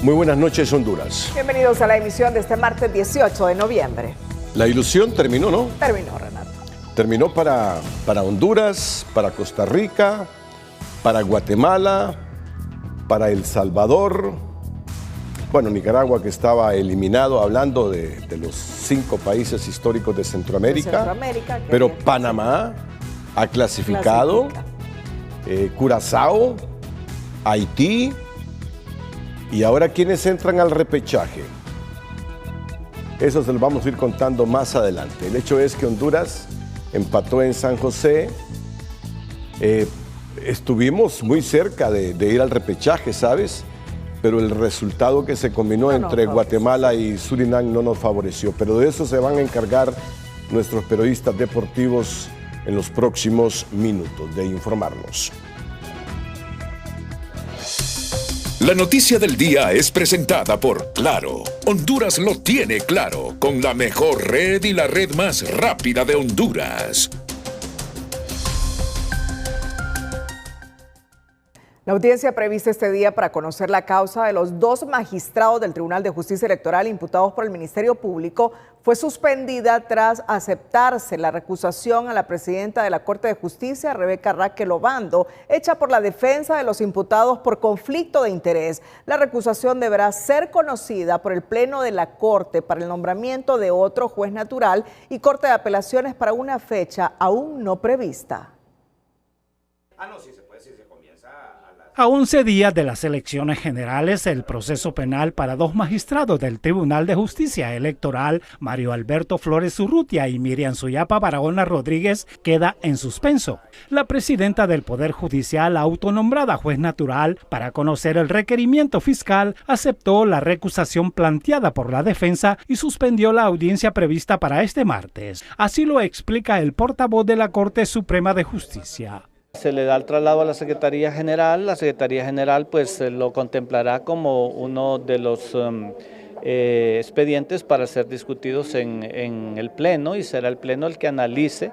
Muy buenas noches, Honduras. Bienvenidos a la emisión de este martes 18 de noviembre. La ilusión terminó, ¿no? Terminó, Renato. Terminó para Honduras, para Costa Rica, para Guatemala, para El Salvador. Bueno, Nicaragua, que estaba eliminado, hablando de los 5 países históricos de Centroamérica. Pero Panamá ha clasificado, Curazao, Haití. Y ahora, ¿quiénes entran al repechaje? Eso se lo vamos a ir contando más adelante. El hecho es que Honduras empató en San José. Estuvimos muy cerca de ir al repechaje, ¿sabes? Pero el resultado que se combinó entre Guatemala y Surinam no nos favoreció. Pero de eso se van a encargar nuestros periodistas deportivos en los próximos minutos, de informarnos. La noticia del día es presentada por Claro. Honduras lo tiene claro, con la mejor red y la red más rápida de Honduras. La audiencia prevista este día para conocer la causa de los 2 magistrados del Tribunal de Justicia Electoral imputados por el Ministerio Público fue suspendida tras aceptarse la recusación a la presidenta de la Corte de Justicia, Rebeca Raquel Obando, hecha por la defensa de los imputados por conflicto de interés. La recusación deberá ser conocida por el Pleno de la Corte para el nombramiento de otro juez natural y Corte de Apelaciones para una fecha aún no prevista. A 11 días de las elecciones generales, el proceso penal para 2 magistrados del Tribunal de Justicia Electoral, Mario Alberto Flores Urrutia y Miriam Suyapa Barahona Rodríguez, queda en suspenso. La presidenta del Poder Judicial, autonombrada juez natural, para conocer el requerimiento fiscal, aceptó la recusación planteada por la defensa y suspendió la audiencia prevista para este martes. Así lo explica el portavoz de la Corte Suprema de Justicia. Se le da el traslado a la Secretaría General. La Secretaría General pues lo contemplará como uno de los expedientes para ser discutidos en el Pleno, y será el Pleno el que analice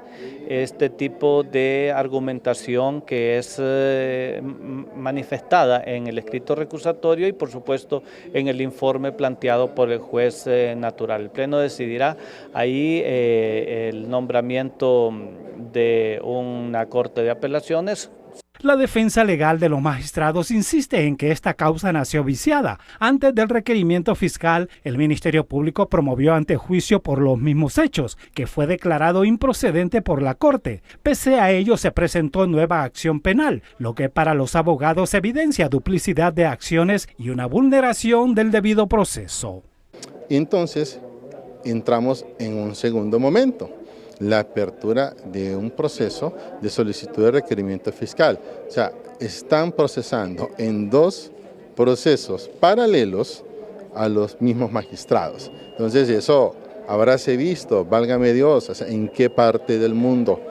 este tipo de argumentación que es manifestada en el escrito recusatorio y por supuesto en el informe planteado por el juez natural. El Pleno decidirá ahí el nombramiento de una Corte de Apelaciones. La defensa legal de los magistrados insiste en que esta causa nació viciada. Antes del requerimiento fiscal, el Ministerio Público promovió antejuicio por los mismos hechos, que fue declarado improcedente por la Corte. Pese a ello, se presentó nueva acción penal, lo que para los abogados evidencia duplicidad de acciones y una vulneración del debido proceso. Entonces, entramos en un segundo momento: la apertura de un proceso de solicitud de requerimiento fiscal. O sea, están procesando en 2 procesos paralelos a los mismos magistrados. Entonces eso habráse visto, válgame Dios, o sea, en qué parte del mundo,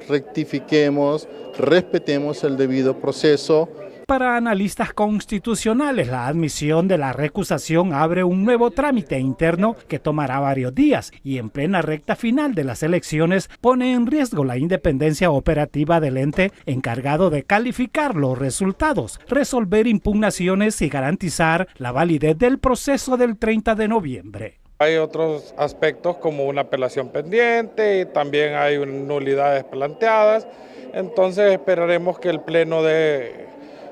rectifiquemos, respetemos el debido proceso. Para analistas constitucionales, la admisión de la recusación abre un nuevo trámite interno que tomará varios días y en plena recta final de las elecciones pone en riesgo la independencia operativa del ente encargado de calificar los resultados, resolver impugnaciones y garantizar la validez del proceso del 30 de noviembre. Hay otros aspectos como una apelación pendiente, y también hay nulidades planteadas, entonces esperaremos que el Pleno dé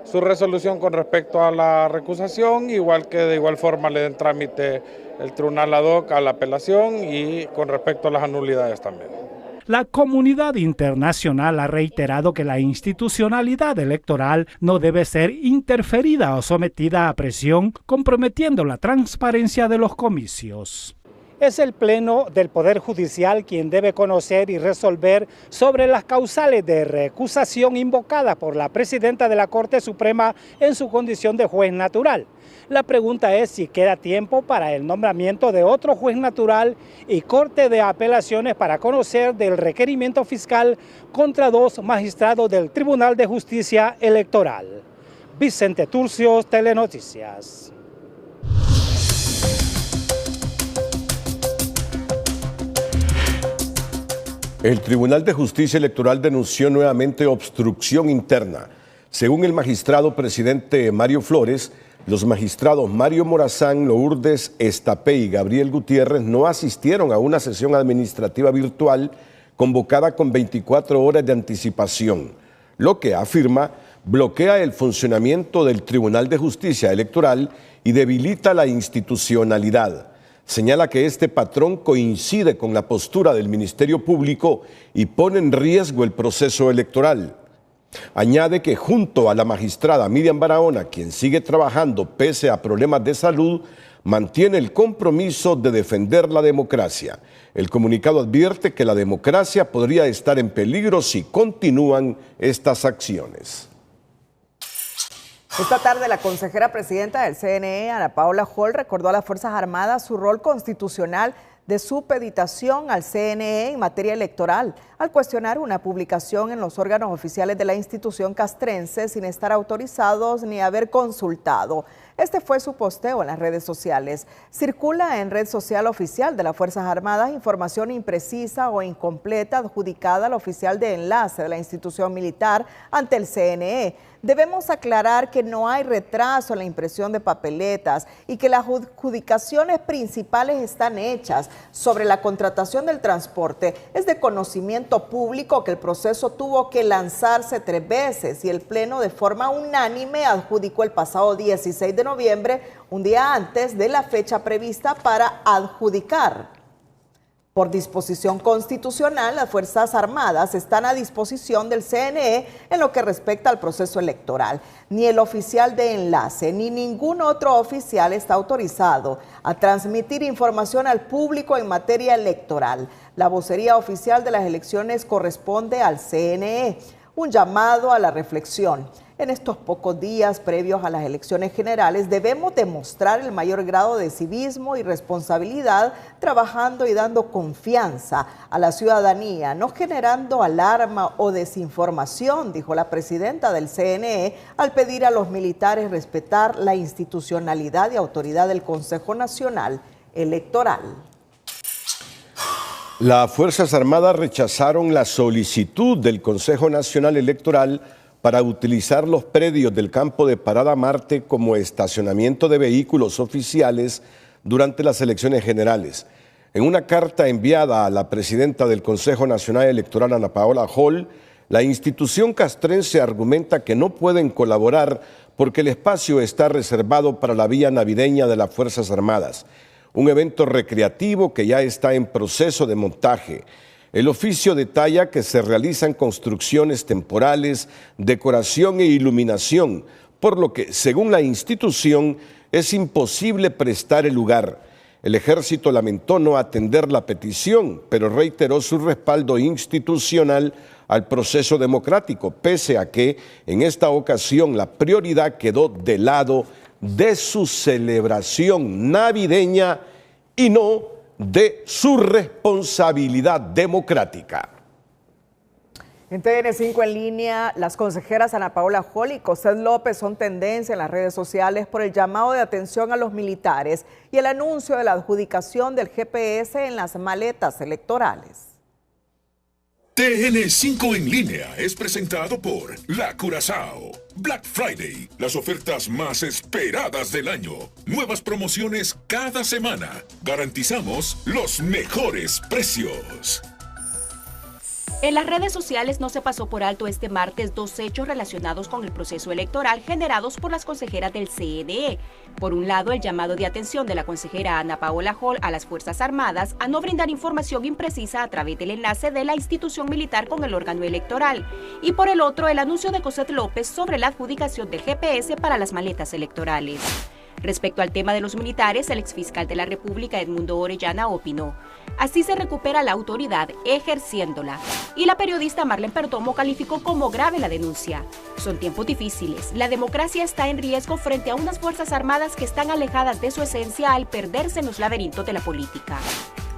su resolución con respecto a la recusación, igual que de igual forma le den trámite el tribunal ad hoc a la apelación y con respecto a las nulidades también. La comunidad internacional ha reiterado que la institucionalidad electoral no debe ser interferida o sometida a presión, comprometiendo la transparencia de los comicios. Es el Pleno del Poder Judicial quien debe conocer y resolver sobre las causales de recusación invocadas por la presidenta de la Corte Suprema en su condición de juez natural. La pregunta es si queda tiempo para el nombramiento de otro juez natural y Corte de Apelaciones para conocer del requerimiento fiscal contra 2 magistrados del Tribunal de Justicia Electoral. Vicente Turcios, Telenoticias. El Tribunal de Justicia Electoral denunció nuevamente obstrucción interna. Según el magistrado presidente Mario Flores, Los magistrados Mario Morazán, Lourdes Estapé y Gabriel Gutiérrez no asistieron a una sesión administrativa virtual convocada con 24 horas de anticipación, lo que afirma bloquea el funcionamiento del Tribunal de Justicia Electoral y debilita la institucionalidad. Señala que este patrón coincide con la postura del Ministerio Público y pone en riesgo el proceso electoral. Añade que junto a la magistrada Miriam Barahona, quien sigue trabajando pese a problemas de salud, mantiene el compromiso de defender la democracia. El comunicado advierte que la democracia podría estar en peligro si continúan estas acciones. Esta tarde la consejera presidenta del CNE, Ana Paola Hall, recordó a las Fuerzas Armadas su rol constitucional de supeditación al CNE en materia electoral, al cuestionar una publicación en los órganos oficiales de la institución castrense sin estar autorizados ni haber consultado. Este fue su posteo en las redes sociales. Circula en red social oficial de las Fuerzas Armadas información imprecisa o incompleta adjudicada al oficial de enlace de la institución militar ante el CNE. Debemos aclarar que no hay retraso en la impresión de papeletas y que las adjudicaciones principales están hechas. Sobre la contratación del transporte, es de conocimiento público que el proceso tuvo que lanzarse 3 veces y el Pleno de forma unánime adjudicó el pasado 16 de noviembre, un día antes de la fecha prevista para adjudicar. Por disposición constitucional, las Fuerzas Armadas están a disposición del CNE en lo que respecta al proceso electoral. Ni el oficial de enlace ni ningún otro oficial está autorizado a transmitir información al público en materia electoral. La vocería oficial de las elecciones corresponde al CNE. Un llamado a la reflexión. En estos pocos días previos a las elecciones generales debemos demostrar el mayor grado de civismo y responsabilidad, trabajando y dando confianza a la ciudadanía, no generando alarma o desinformación, dijo la presidenta del CNE, al pedir a los militares respetar la institucionalidad y autoridad del Consejo Nacional Electoral. Las Fuerzas Armadas rechazaron la solicitud del Consejo Nacional Electoral para utilizar los predios del campo de Parada Marte como estacionamiento de vehículos oficiales durante las elecciones generales. En una carta enviada a la presidenta del Consejo Nacional Electoral, Ana Paola Hall, la institución castrense argumenta que no pueden colaborar porque el espacio está reservado para la vía navideña de las Fuerzas Armadas, un evento recreativo que ya está en proceso de montaje. El oficio detalla que se realizan construcciones temporales, decoración e iluminación, por lo que, según la institución, es imposible prestar el lugar. El Ejército lamentó no atender la petición, pero reiteró su respaldo institucional al proceso democrático, pese a que, en esta ocasión, la prioridad quedó del lado de su celebración navideña y no de su responsabilidad democrática. En TN5 en línea, las consejeras Ana Paola Hall y Cosette López son tendencia en las redes sociales por el llamado de atención a los militares y el anuncio de la adjudicación del GPS en las maletas electorales. TN5 en línea es presentado por La Curazao. Black Friday, las ofertas más esperadas del año. Nuevas promociones cada semana. Garantizamos los mejores precios. En las redes sociales no se pasó por alto este martes 2 hechos relacionados con el proceso electoral generados por las consejeras del CNE. Por un lado, el llamado de atención de la consejera Ana Paola Hall a las Fuerzas Armadas a no brindar información imprecisa a través del enlace de la institución militar con el órgano electoral. Y por el otro, el anuncio de Cosette López sobre la adjudicación del GPS para las maletas electorales. Respecto al tema de los militares, el exfiscal de la República, Edmundo Orellana, opinó: así se recupera la autoridad ejerciéndola. Y la periodista Marlene Perdomo calificó como grave la denuncia. Son tiempos difíciles. La democracia está en riesgo frente a unas Fuerzas Armadas que están alejadas de su esencia al perderse en los laberintos de la política.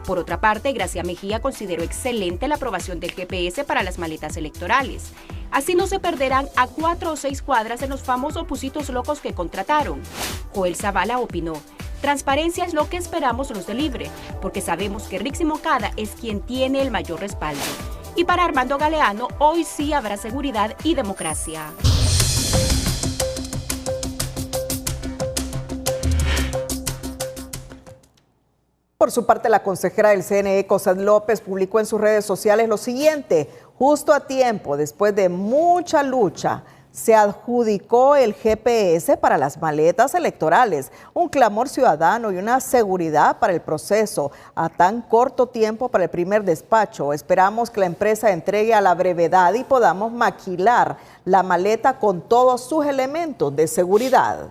Por otra parte, Gracia Mejía consideró excelente la aprobación del GPS para las maletas electorales. Así no se perderán a 4 o 6 cuadras en los famosos busitos locos que contrataron. Joel Zavala opinó: transparencia es lo que esperamos los de Libre, porque sabemos que Rixi Moncada es quien tiene el mayor respaldo. Y para Armando Galeano, hoy sí habrá seguridad y democracia. Por su parte, la consejera del CNE, Cosette López, publicó en sus redes sociales lo siguiente: justo a tiempo, después de mucha lucha, se adjudicó el GPS para las maletas electorales, un clamor ciudadano y una seguridad para el proceso a tan corto tiempo para el primer despacho. Esperamos que la empresa entregue a la brevedad y podamos maquilar la maleta con todos sus elementos de seguridad.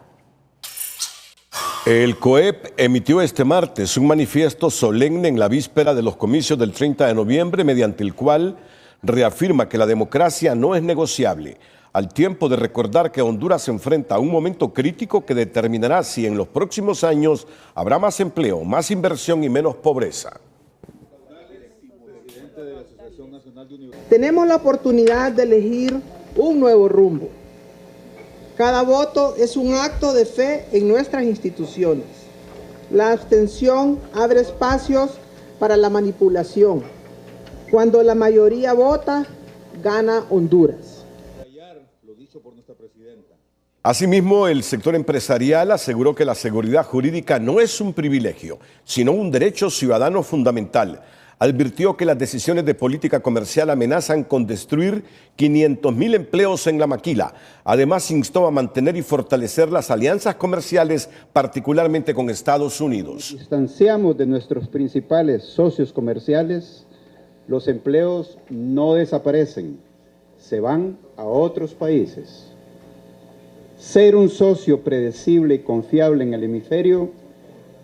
El COEP emitió este martes un manifiesto solemne en la víspera de los comicios del 30 de noviembre, mediante el cual reafirma que la democracia no es negociable, al tiempo de recordar que Honduras se enfrenta a un momento crítico que determinará si en los próximos años habrá más empleo, más inversión y menos pobreza. Tenemos la oportunidad de elegir un nuevo rumbo. Cada voto es un acto de fe en nuestras instituciones. La abstención abre espacios para la manipulación. Cuando la mayoría vota, gana Honduras. Asimismo, el sector empresarial aseguró que la seguridad jurídica no es un privilegio, sino un derecho ciudadano fundamental. Advirtió que las decisiones de política comercial amenazan con destruir 500,000 empleos en la maquila. Además, instó a mantener y fortalecer las alianzas comerciales, particularmente con Estados Unidos. Distanciamos de nuestros principales socios comerciales, los empleos no desaparecen, se van a otros países. Ser un socio predecible y confiable en el hemisferio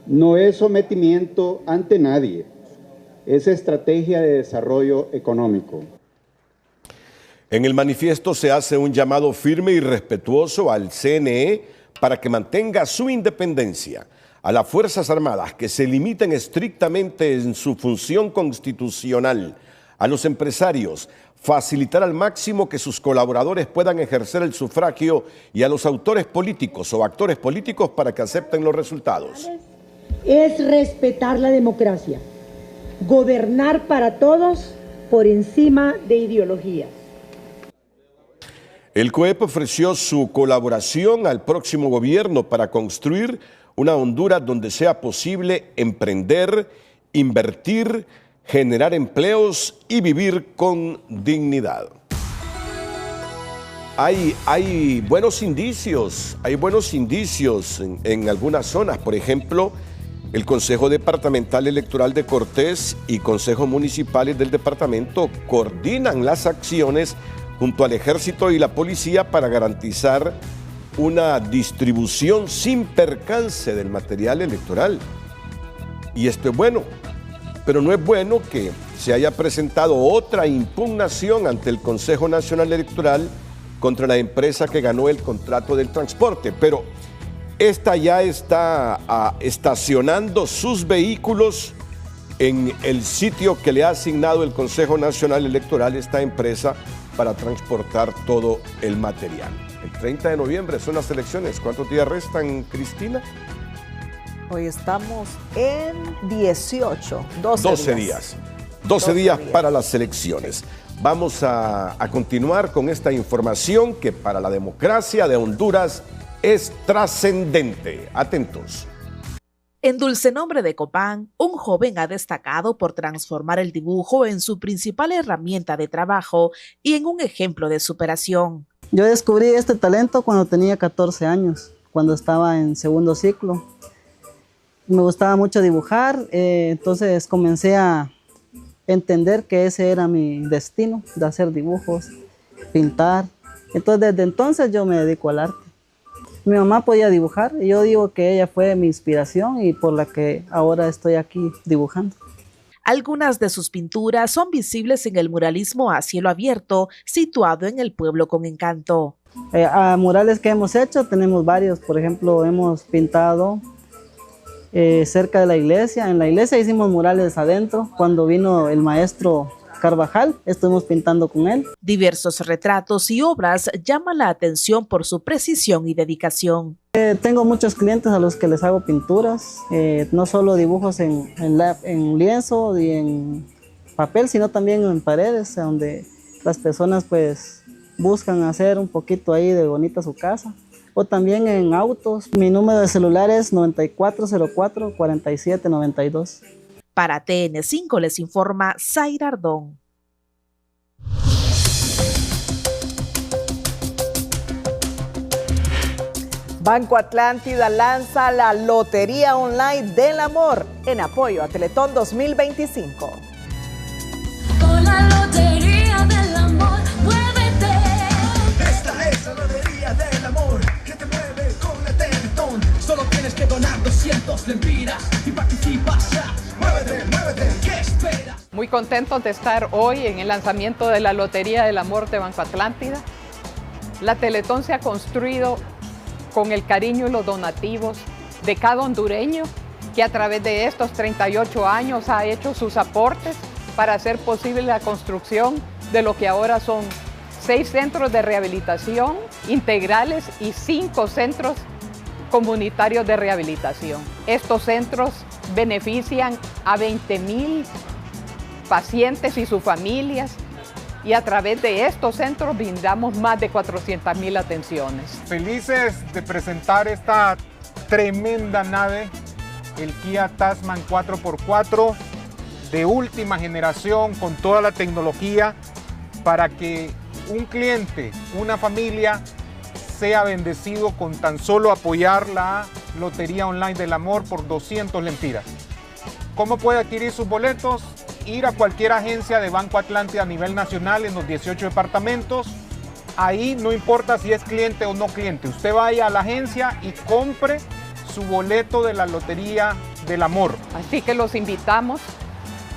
no es sometimiento ante nadie, es estrategia de desarrollo económico. En el manifiesto se hace un llamado firme y respetuoso al CNE para que mantenga su independencia, a las Fuerzas Armadas que se limiten estrictamente en su función constitucional, a los empresarios facilitar al máximo que sus colaboradores puedan ejercer el sufragio y a los autores políticos o actores políticos para que acepten los resultados. Es respetar la democracia, gobernar para todos por encima de ideologías. El COEP ofreció su colaboración al próximo gobierno para construir una Honduras donde sea posible emprender, invertir, generar empleos y vivir con dignidad. Hay buenos indicios en algunas zonas. Por ejemplo, el Consejo Departamental Electoral de Cortés y consejos municipales del departamento coordinan las acciones junto al Ejército y la Policía para garantizar una distribución sin percance del material electoral. Y esto es bueno. Pero no es bueno que se haya presentado otra impugnación ante el Consejo Nacional Electoral contra la empresa que ganó el contrato del transporte. Pero esta ya está estacionando sus vehículos en el sitio que le ha asignado el Consejo Nacional Electoral, esta empresa, para transportar todo el material. El 30 de noviembre son las elecciones. ¿Cuántos días restan, Cristina? Hoy estamos en 18, 12 días. 12 días para las elecciones. Vamos a continuar con esta información que para la democracia de Honduras es trascendente. Atentos. En Dulce Nombre de Copán, un joven ha destacado por transformar el dibujo en su principal herramienta de trabajo y en un ejemplo de superación. Yo descubrí este talento cuando tenía 14 años, cuando estaba en segundo ciclo. Me gustaba mucho dibujar, entonces comencé a entender que ese era mi destino, de hacer dibujos, pintar. Entonces desde entonces yo me dedico al arte. Mi mamá podía dibujar y yo digo que ella fue mi inspiración y por la que ahora estoy aquí dibujando. Algunas de sus pinturas son visibles en el muralismo a cielo abierto, situado en el Pueblo con Encanto. A murales que hemos hecho tenemos varios, por ejemplo hemos pintado cerca de la iglesia. En la iglesia hicimos murales adentro. Cuando vino el maestro Carvajal, estuvimos pintando con él. Diversos retratos y obras llaman la atención por su precisión y dedicación. Tengo muchos clientes a los que les hago pinturas, no solo dibujos en lienzo y en papel, sino también en paredes, donde las personas pues buscan hacer un poquito ahí de bonita su casa. o también en autos. Mi número de celular es 9404-4792. Para TN5 les informa Zaira Ardón. Banco Atlántida lanza la Lotería Online del Amor en apoyo a Teletón 2025. Con la Lotería del Amor, muévete. Esta es la Lotería del Amor que te mueve con la Teletón. Solo tienes que donar 200 lempiras y participas ya. Muévete, muévete, ¿qué esperas? Muy contentos de estar hoy en el lanzamiento de la Lotería del Amor de Banco Atlántida. La Teletón se ha construido con el cariño y los donativos de cada hondureño que a través de estos 38 años ha hecho sus aportes para hacer posible la construcción de lo que ahora son 6 centros de rehabilitación integrales y 5 centros comunitarios de rehabilitación. Estos centros benefician a 20,000 pacientes y sus familias, y a través de estos centros brindamos más de 400,000 atenciones. Felices de presentar esta tremenda nave, el Kia Tasman 4x4 de última generación con toda la tecnología para que un cliente, una familia sea bendecido con tan solo apoyar la Lotería Online del Amor por 200 lempiras. ¿Cómo puede adquirir sus boletos? Ir a cualquier agencia de Banco Atlántida a nivel nacional en los 18 departamentos. Ahí no importa si es cliente o no cliente, usted vaya a la agencia y compre su boleto de la Lotería del Amor. Así que los invitamos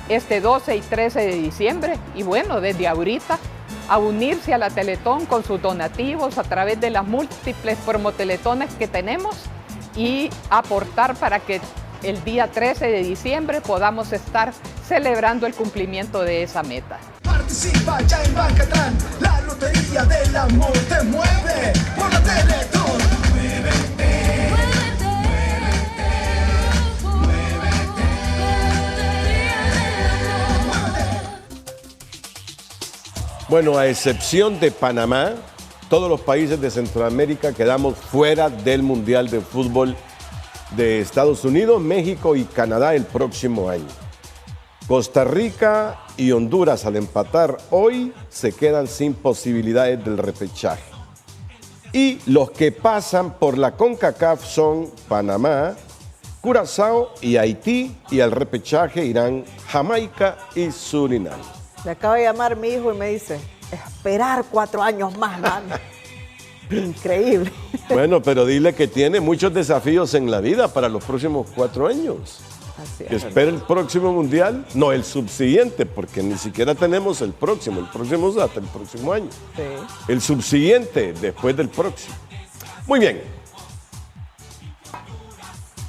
este 12 y 13 de diciembre y bueno, desde ahorita a unirse a la Teletón con sus donativos a través de las múltiples promoteletones que tenemos y aportar para que el día 13 de diciembre podamos estar celebrando el cumplimiento de esa meta. Participa ya en Bancatlán, la Lotería del Amor te mueve por la Teletón. Muévete, muévete, muévete, Lotería del Amor. Bueno, a excepción de Panamá, todos los países de Centroamérica quedamos fuera del Mundial de Fútbol de Estados Unidos, México y Canadá el próximo año. Costa Rica y Honduras al empatar hoy se quedan sin posibilidades del repechaje. Y los que pasan por la CONCACAF son Panamá, Curazao y Haití, y al repechaje irán Jamaica y Surinam. Me acaba de llamar mi hijo y me dice, esperar 4 años más, mami. Increíble. Bueno, pero dile que tiene muchos desafíos en la vida para los próximos 4 años. Así es. Que espere el próximo mundial, no el subsiguiente, porque ni siquiera tenemos el próximo es hasta el próximo año. Sí. El subsiguiente después del próximo. Muy bien.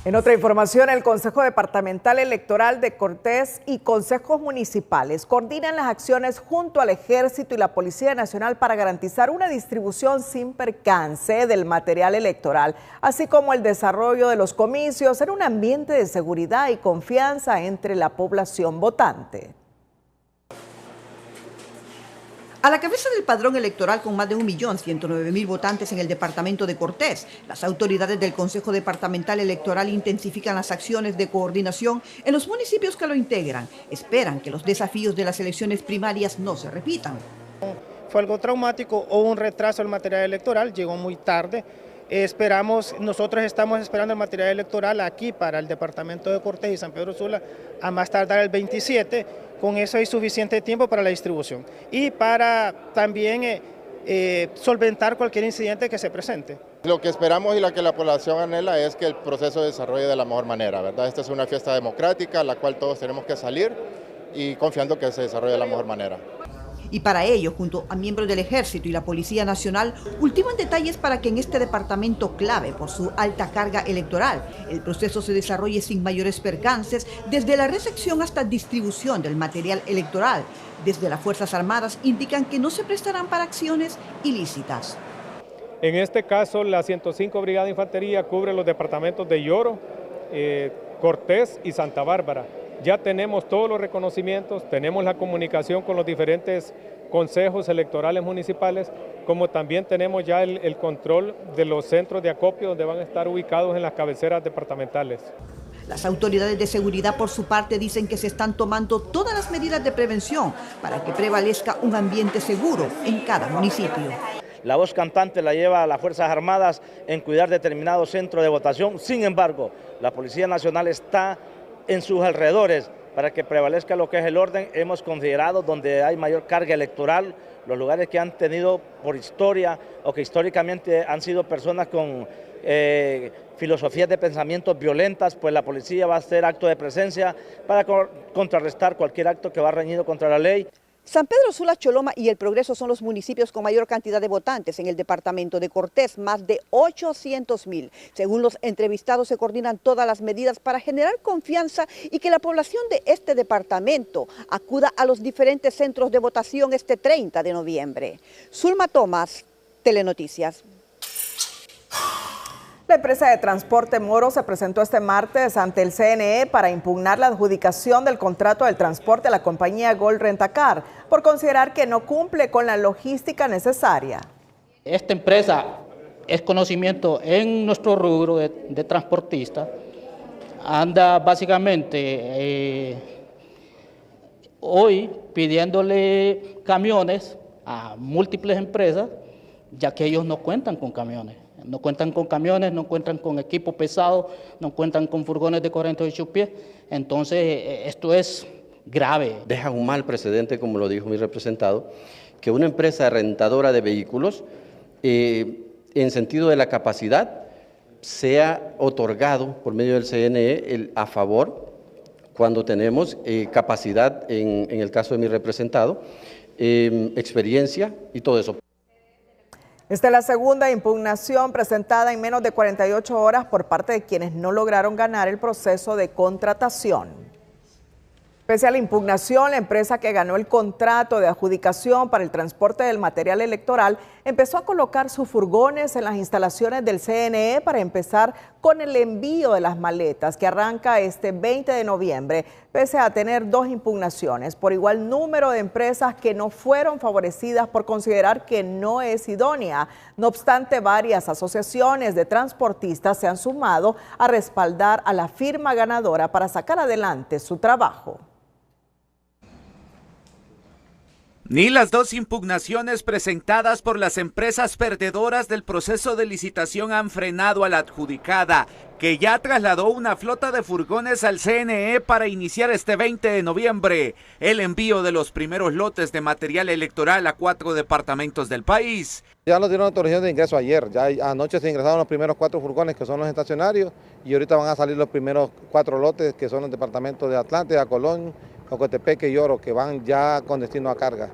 En otra información, el Consejo Departamental Electoral de Cortés y consejos municipales coordinan las acciones junto al Ejército y la Policía Nacional para garantizar una distribución sin percance del material electoral, así como el desarrollo de los comicios en un ambiente de seguridad y confianza entre la población votante. A la cabeza del padrón electoral con más de 1.109.000 votantes en el departamento de Cortés, las autoridades del Consejo Departamental Electoral intensifican las acciones de coordinación en los municipios que lo integran. Esperan que los desafíos de las elecciones primarias no se repitan. Fue algo traumático, hubo un retraso del material electoral, llegó muy tarde. Nosotros estamos esperando el material electoral aquí para el departamento de Cortés y San Pedro Sula a más tardar el 27. Con eso hay suficiente tiempo para la distribución y para también solventar cualquier incidente que se presente. Lo que esperamos y lo que la población anhela es que el proceso se desarrolle de la mejor manera, ¿verdad? Esta es una fiesta democrática a la cual todos tenemos que salir y confiando que se desarrolle de la mejor manera. Y para ello, junto a miembros del Ejército y la Policía Nacional, ultiman detalles para que en este departamento clave por su alta carga electoral, el proceso se desarrolle sin mayores percances, desde la recepción hasta distribución del material electoral. Desde las Fuerzas Armadas indican que no se prestarán para acciones ilícitas. En este caso, la 105 Brigada de Infantería cubre los departamentos de Lloro, Cortés y Santa Bárbara. Ya tenemos todos los reconocimientos, tenemos la comunicación con los diferentes consejos electorales municipales, como también tenemos ya el control de los centros de acopio donde van a estar ubicados en las cabeceras departamentales. Las autoridades de seguridad, por su parte, dicen que se están tomando todas las medidas de prevención para que prevalezca un ambiente seguro en cada municipio. La voz cantante la lleva a las Fuerzas Armadas en cuidar determinados centros de votación. Sin embargo, la Policía Nacional está en sus alrededores para que prevalezca lo que es el orden. Hemos considerado donde hay mayor carga electoral, los lugares que han tenido por historia o que históricamente han sido personas con filosofías de pensamientos violentas, pues la policía va a hacer acto de presencia para contrarrestar cualquier acto que va reñido contra la ley. San Pedro Sula, Choloma y El Progreso son los municipios con mayor cantidad de votantes en el departamento de Cortés, más de 800,000. Según los entrevistados, se coordinan todas las medidas para generar confianza y que la población de este departamento acuda a los diferentes centros de votación este 30 de noviembre. Zulma Tomás, Telenoticias. La empresa de transporte Moro se presentó este martes ante el CNE para impugnar la adjudicación del contrato del transporte a la compañía Gold Rentacar por considerar que no cumple con la logística necesaria. Esta empresa es conocimiento en nuestro rubro de transportista, anda básicamente hoy pidiéndole camiones a múltiples empresas, ya que ellos no cuentan con camiones. No cuentan con camiones, no cuentan con equipo pesado, no cuentan con furgones de 48 pies. Entonces, esto es grave. Deja un mal precedente, como lo dijo mi representado, que una empresa rentadora de vehículos, en sentido de la capacidad, sea otorgado por medio del CNE a favor cuando tenemos capacidad, en el caso de mi representado, experiencia y todo eso. Esta es la segunda impugnación presentada en menos de 48 horas por parte de quienes no lograron ganar el proceso de contratación. Pese a la impugnación, la empresa que ganó el contrato de adjudicación para el transporte del material electoral empezó a colocar sus furgones en las instalaciones del CNE para empezar con el envío de las maletas que arranca este 20 de noviembre, pese a tener dos impugnaciones por igual número de empresas que no fueron favorecidas por considerar que no es idónea. No obstante, varias asociaciones de transportistas se han sumado a respaldar a la firma ganadora para sacar adelante su trabajo. Ni las dos impugnaciones presentadas por las empresas perdedoras del proceso de licitación han frenado a la adjudicada, que ya trasladó una flota de furgones al CNE para iniciar este 20 de noviembre el envío de los primeros lotes de material electoral a 4 departamentos del país. Ya nos dieron autorización de ingreso ayer, ya anoche se ingresaron los primeros 4 furgones que son los estacionarios y ahorita van a salir los primeros 4 lotes que son los departamentos de Atlántida, Colón, Ocotepeque y Oro, que van ya con destino a carga.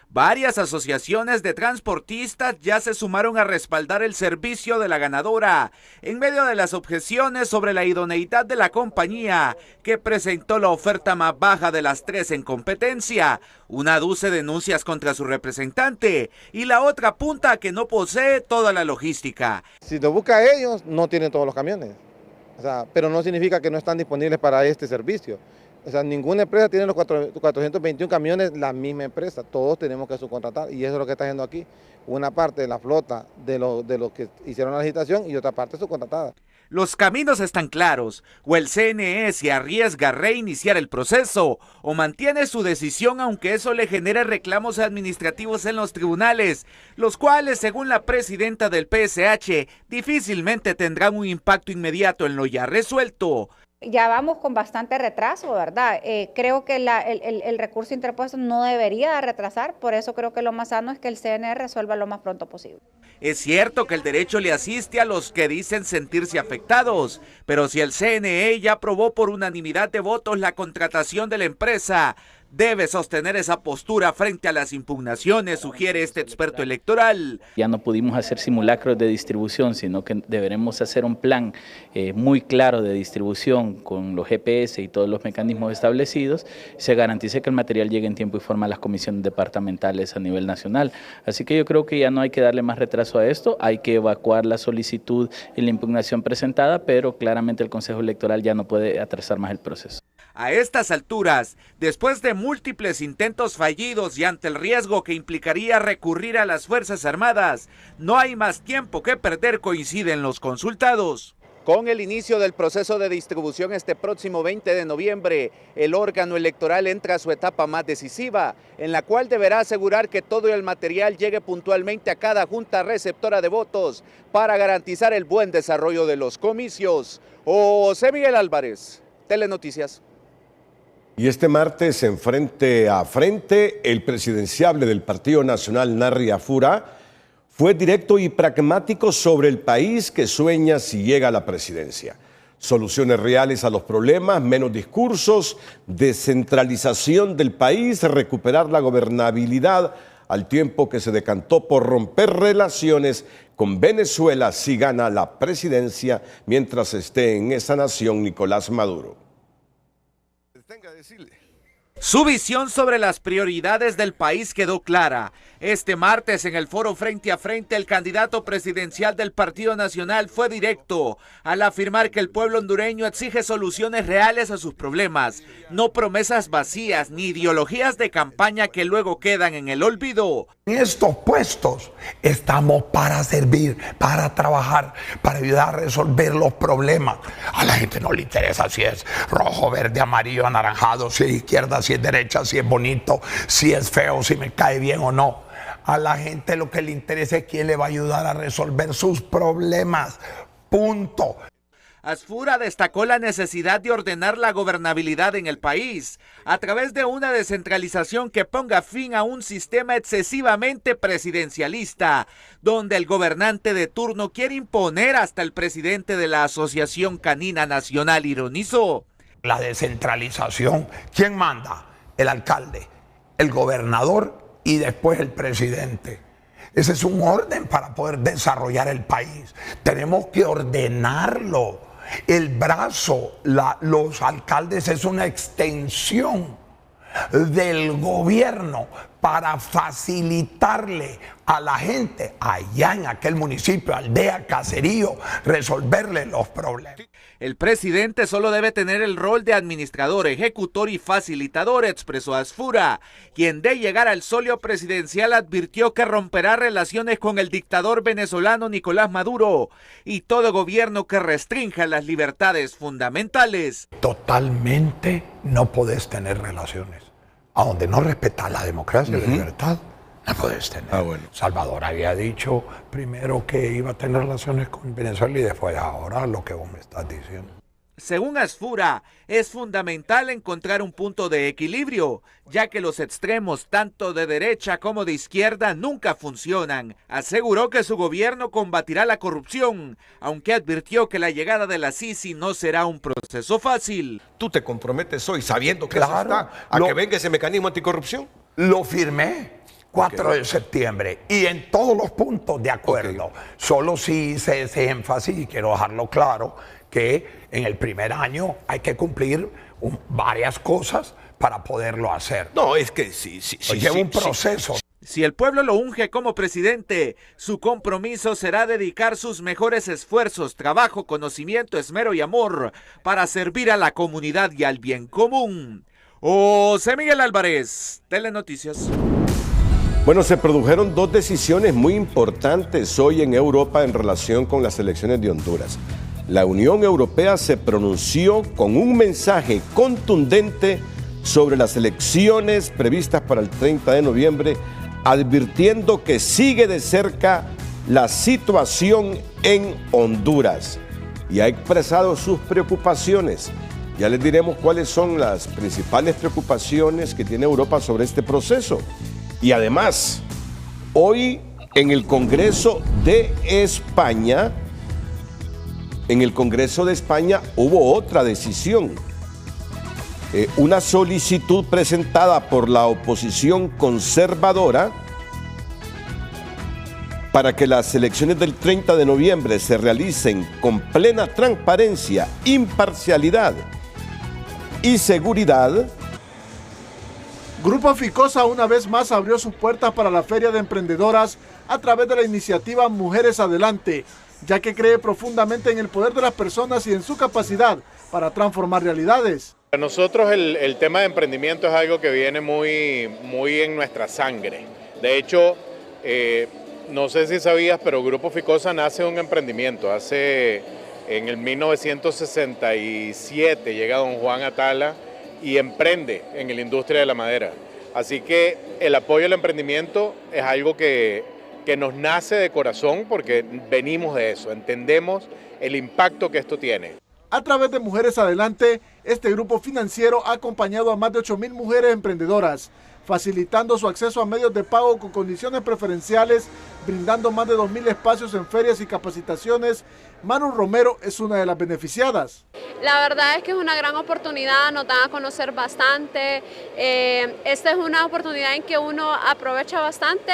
Varias asociaciones de transportistas ya se sumaron a respaldar el servicio de la ganadora, en medio de las objeciones sobre la idoneidad de la compañía, que presentó la oferta más baja de las 3 en competencia. Una aduce denuncias contra su representante y la otra apunta a que no posee toda la logística. Si lo busca ellos, no tienen todos los camiones, pero no significa que no están disponibles para este servicio. Ninguna empresa tiene los 421 camiones, la misma empresa, todos tenemos que subcontratar y eso es lo que está haciendo aquí, una parte de la flota de los que hicieron la licitación y otra parte subcontratada. Los caminos están claros, o el CNE se arriesga a reiniciar el proceso o mantiene su decisión aunque eso le genere reclamos administrativos en los tribunales, los cuales, según la presidenta del PSH, difícilmente tendrán un impacto inmediato en lo ya resuelto. Ya vamos con bastante retraso, ¿verdad? Creo que el recurso interpuesto no debería retrasar, por eso creo que lo más sano es que el CNE resuelva lo más pronto posible. Es cierto que el derecho le asiste a los que dicen sentirse afectados, pero si el CNE ya aprobó por unanimidad de votos la contratación de la empresa, debe sostener esa postura frente a las impugnaciones, sugiere este experto electoral. Ya no pudimos hacer simulacros de distribución, sino que deberemos hacer un plan muy claro de distribución con los GPS y todos los mecanismos establecidos. Se garantice que el material llegue en tiempo y forma a las comisiones departamentales a nivel nacional. Así que yo creo que ya no hay que darle más retraso a esto, hay que evacuar la solicitud y la impugnación presentada, pero claramente el Consejo Electoral ya no puede atrasar más el proceso. A estas alturas, después de múltiples intentos fallidos y ante el riesgo que implicaría recurrir a las Fuerzas Armadas, no hay más tiempo que perder, coinciden los consultados. Con el inicio del proceso de distribución este próximo 20 de noviembre, el órgano electoral entra a su etapa más decisiva, en la cual deberá asegurar que todo el material llegue puntualmente a cada junta receptora de votos para garantizar el buen desarrollo de los comicios. José Miguel Álvarez, Telenoticias. Y este martes, en Frente a Frente, el presidenciable del Partido Nacional, Narri Afura, fue directo y pragmático sobre el país que sueña si llega a la presidencia. Soluciones reales a los problemas, menos discursos, descentralización del país, recuperar la gobernabilidad, al tiempo que se decantó por romper relaciones con Venezuela si gana la presidencia mientras esté en esa nación Nicolás Maduro. Su visión sobre las prioridades del país quedó clara. Este martes en el foro Frente a Frente, el candidato presidencial del Partido Nacional fue directo al afirmar que el pueblo hondureño exige soluciones reales a sus problemas, no promesas vacías ni ideologías de campaña que luego quedan en el olvido. En estos puestos estamos para servir, para trabajar, para ayudar a resolver los problemas. A la gente no le interesa si es rojo, verde, amarillo, anaranjado, si es izquierda, si es derecha, si es bonito, si es feo, si me cae bien o no. A la gente lo que le interesa es quién le va a ayudar a resolver sus problemas. Punto. Afura destacó la necesidad de ordenar la gobernabilidad en el país a través de una descentralización que ponga fin a un sistema excesivamente presidencialista, donde el gobernante de turno quiere imponer hasta el presidente de la Asociación Canina Nacional, ironizó. La descentralización, ¿quién manda? El alcalde, el gobernador y después el presidente. Ese es un orden para poder desarrollar el país. Tenemos que ordenarlo. El brazo, los alcaldes es una extensión del gobierno para facilitarle a la gente allá en aquel municipio, aldea, caserío, resolverle los problemas. El presidente solo debe tener el rol de administrador, ejecutor y facilitador, expresó Afura, quien de llegar al solio presidencial advirtió que romperá relaciones con el dictador venezolano Nicolás Maduro y todo gobierno que restrinja las libertades fundamentales. Totalmente no podés tener relaciones. A donde no respetas la democracia y la libertad, no puedes tener. Salvador había dicho primero que iba a tener relaciones con Venezuela y después ahora lo que vos me estás diciendo. Según Afura, es fundamental encontrar un punto de equilibrio, ya que los extremos tanto de derecha como de izquierda nunca funcionan. Aseguró que su gobierno combatirá la corrupción, aunque advirtió que la llegada de la Sisi no será un proceso fácil. ¿Tú te comprometes hoy sabiendo que eso está a que venga ese mecanismo anticorrupción? Lo firmé 4 de septiembre y en todos los puntos de acuerdo. Solo sí hice ese énfasis y quiero dejarlo claro que en el primer año hay que cumplir varias cosas para poderlo hacer. No, es que sí. Lleva un proceso. Si el pueblo lo unge como presidente, su compromiso será dedicar sus mejores esfuerzos, trabajo, conocimiento, esmero y amor para servir a la comunidad y al bien común. José Miguel Álvarez, Telenoticias. Bueno, se produjeron dos decisiones muy importantes hoy en Europa en relación con las elecciones de Honduras. La Unión Europea se pronunció con un mensaje contundente sobre las elecciones previstas para el 30 de noviembre, advirtiendo que sigue de cerca la situación en Honduras y ha expresado sus preocupaciones. Ya les diremos cuáles son las principales preocupaciones que tiene Europa sobre este proceso. Y además, hoy en el Congreso de España, hubo otra decisión. Una solicitud presentada por la oposición conservadora para que las elecciones del 30 de noviembre se realicen con plena transparencia, imparcialidad y seguridad. Grupo Ficosa una vez más abrió sus puertas para la Feria de Emprendedoras a través de la iniciativa Mujeres Adelante, ya que cree profundamente en el poder de las personas y en su capacidad para transformar realidades. Para nosotros el tema de emprendimiento es algo que viene muy en nuestra sangre. De hecho, no sé si sabías, pero Grupo Ficosa nace de un emprendimiento. En el 1967 llega don Juan Atala y emprende en la industria de la madera. Así que el apoyo al emprendimiento es algo que nos nace de corazón porque venimos de eso, entendemos el impacto que esto tiene. A través de Mujeres Adelante, este grupo financiero ha acompañado a más de 8.000 mujeres emprendedoras, facilitando su acceso a medios de pago con condiciones preferenciales, brindando más de 2.000 espacios en ferias y capacitaciones. Manu Romero es una de las beneficiadas. La verdad es que es una gran oportunidad, nos dan a conocer bastante. Esta es una oportunidad en que uno aprovecha bastante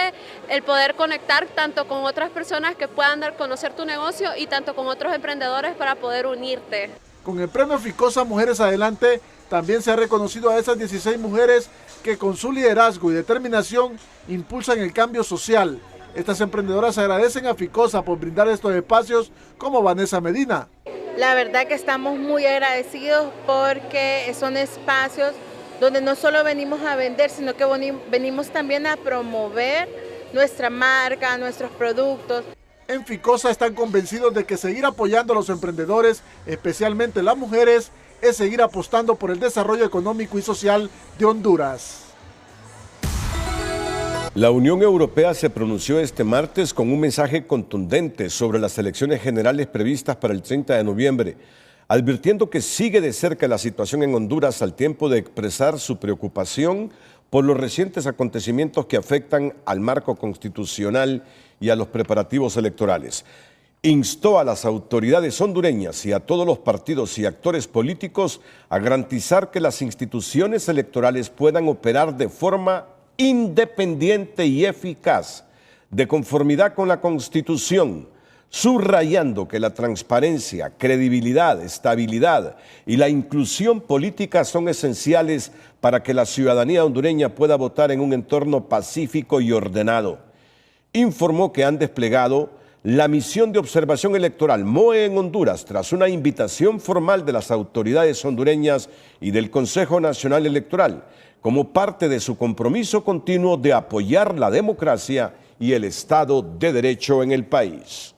el poder conectar tanto con otras personas que puedan dar a conocer tu negocio y tanto con otros emprendedores para poder unirte. Con el premio Ficosa Mujeres Adelante también se ha reconocido a esas 16 mujeres que con su liderazgo y determinación impulsan el cambio social. Estas emprendedoras agradecen a Ficosa por brindar estos espacios, como Vanessa Medina. La verdad que estamos muy agradecidos porque son espacios donde no solo venimos a vender, sino que venimos también a promover nuestra marca, nuestros productos. En Ficosa están convencidos de que seguir apoyando a los emprendedores, especialmente las mujeres, es seguir apostando por el desarrollo económico y social de Honduras. La Unión Europea se pronunció este martes con un mensaje contundente sobre las elecciones generales previstas para el 30 de noviembre, advirtiendo que sigue de cerca la situación en Honduras al tiempo de expresar su preocupación por los recientes acontecimientos que afectan al marco constitucional y a los preparativos electorales. Instó a las autoridades hondureñas y a todos los partidos y actores políticos a garantizar que las instituciones electorales puedan operar de forma independiente y eficaz, de conformidad con la Constitución, subrayando que la transparencia, credibilidad, estabilidad y la inclusión política son esenciales para que la ciudadanía hondureña pueda votar en un entorno pacífico y ordenado. Informó que han desplegado la misión de observación electoral MOE en Honduras tras una invitación formal de las autoridades hondureñas y del Consejo Nacional Electoral, como parte de su compromiso continuo de apoyar la democracia y el Estado de Derecho en el país.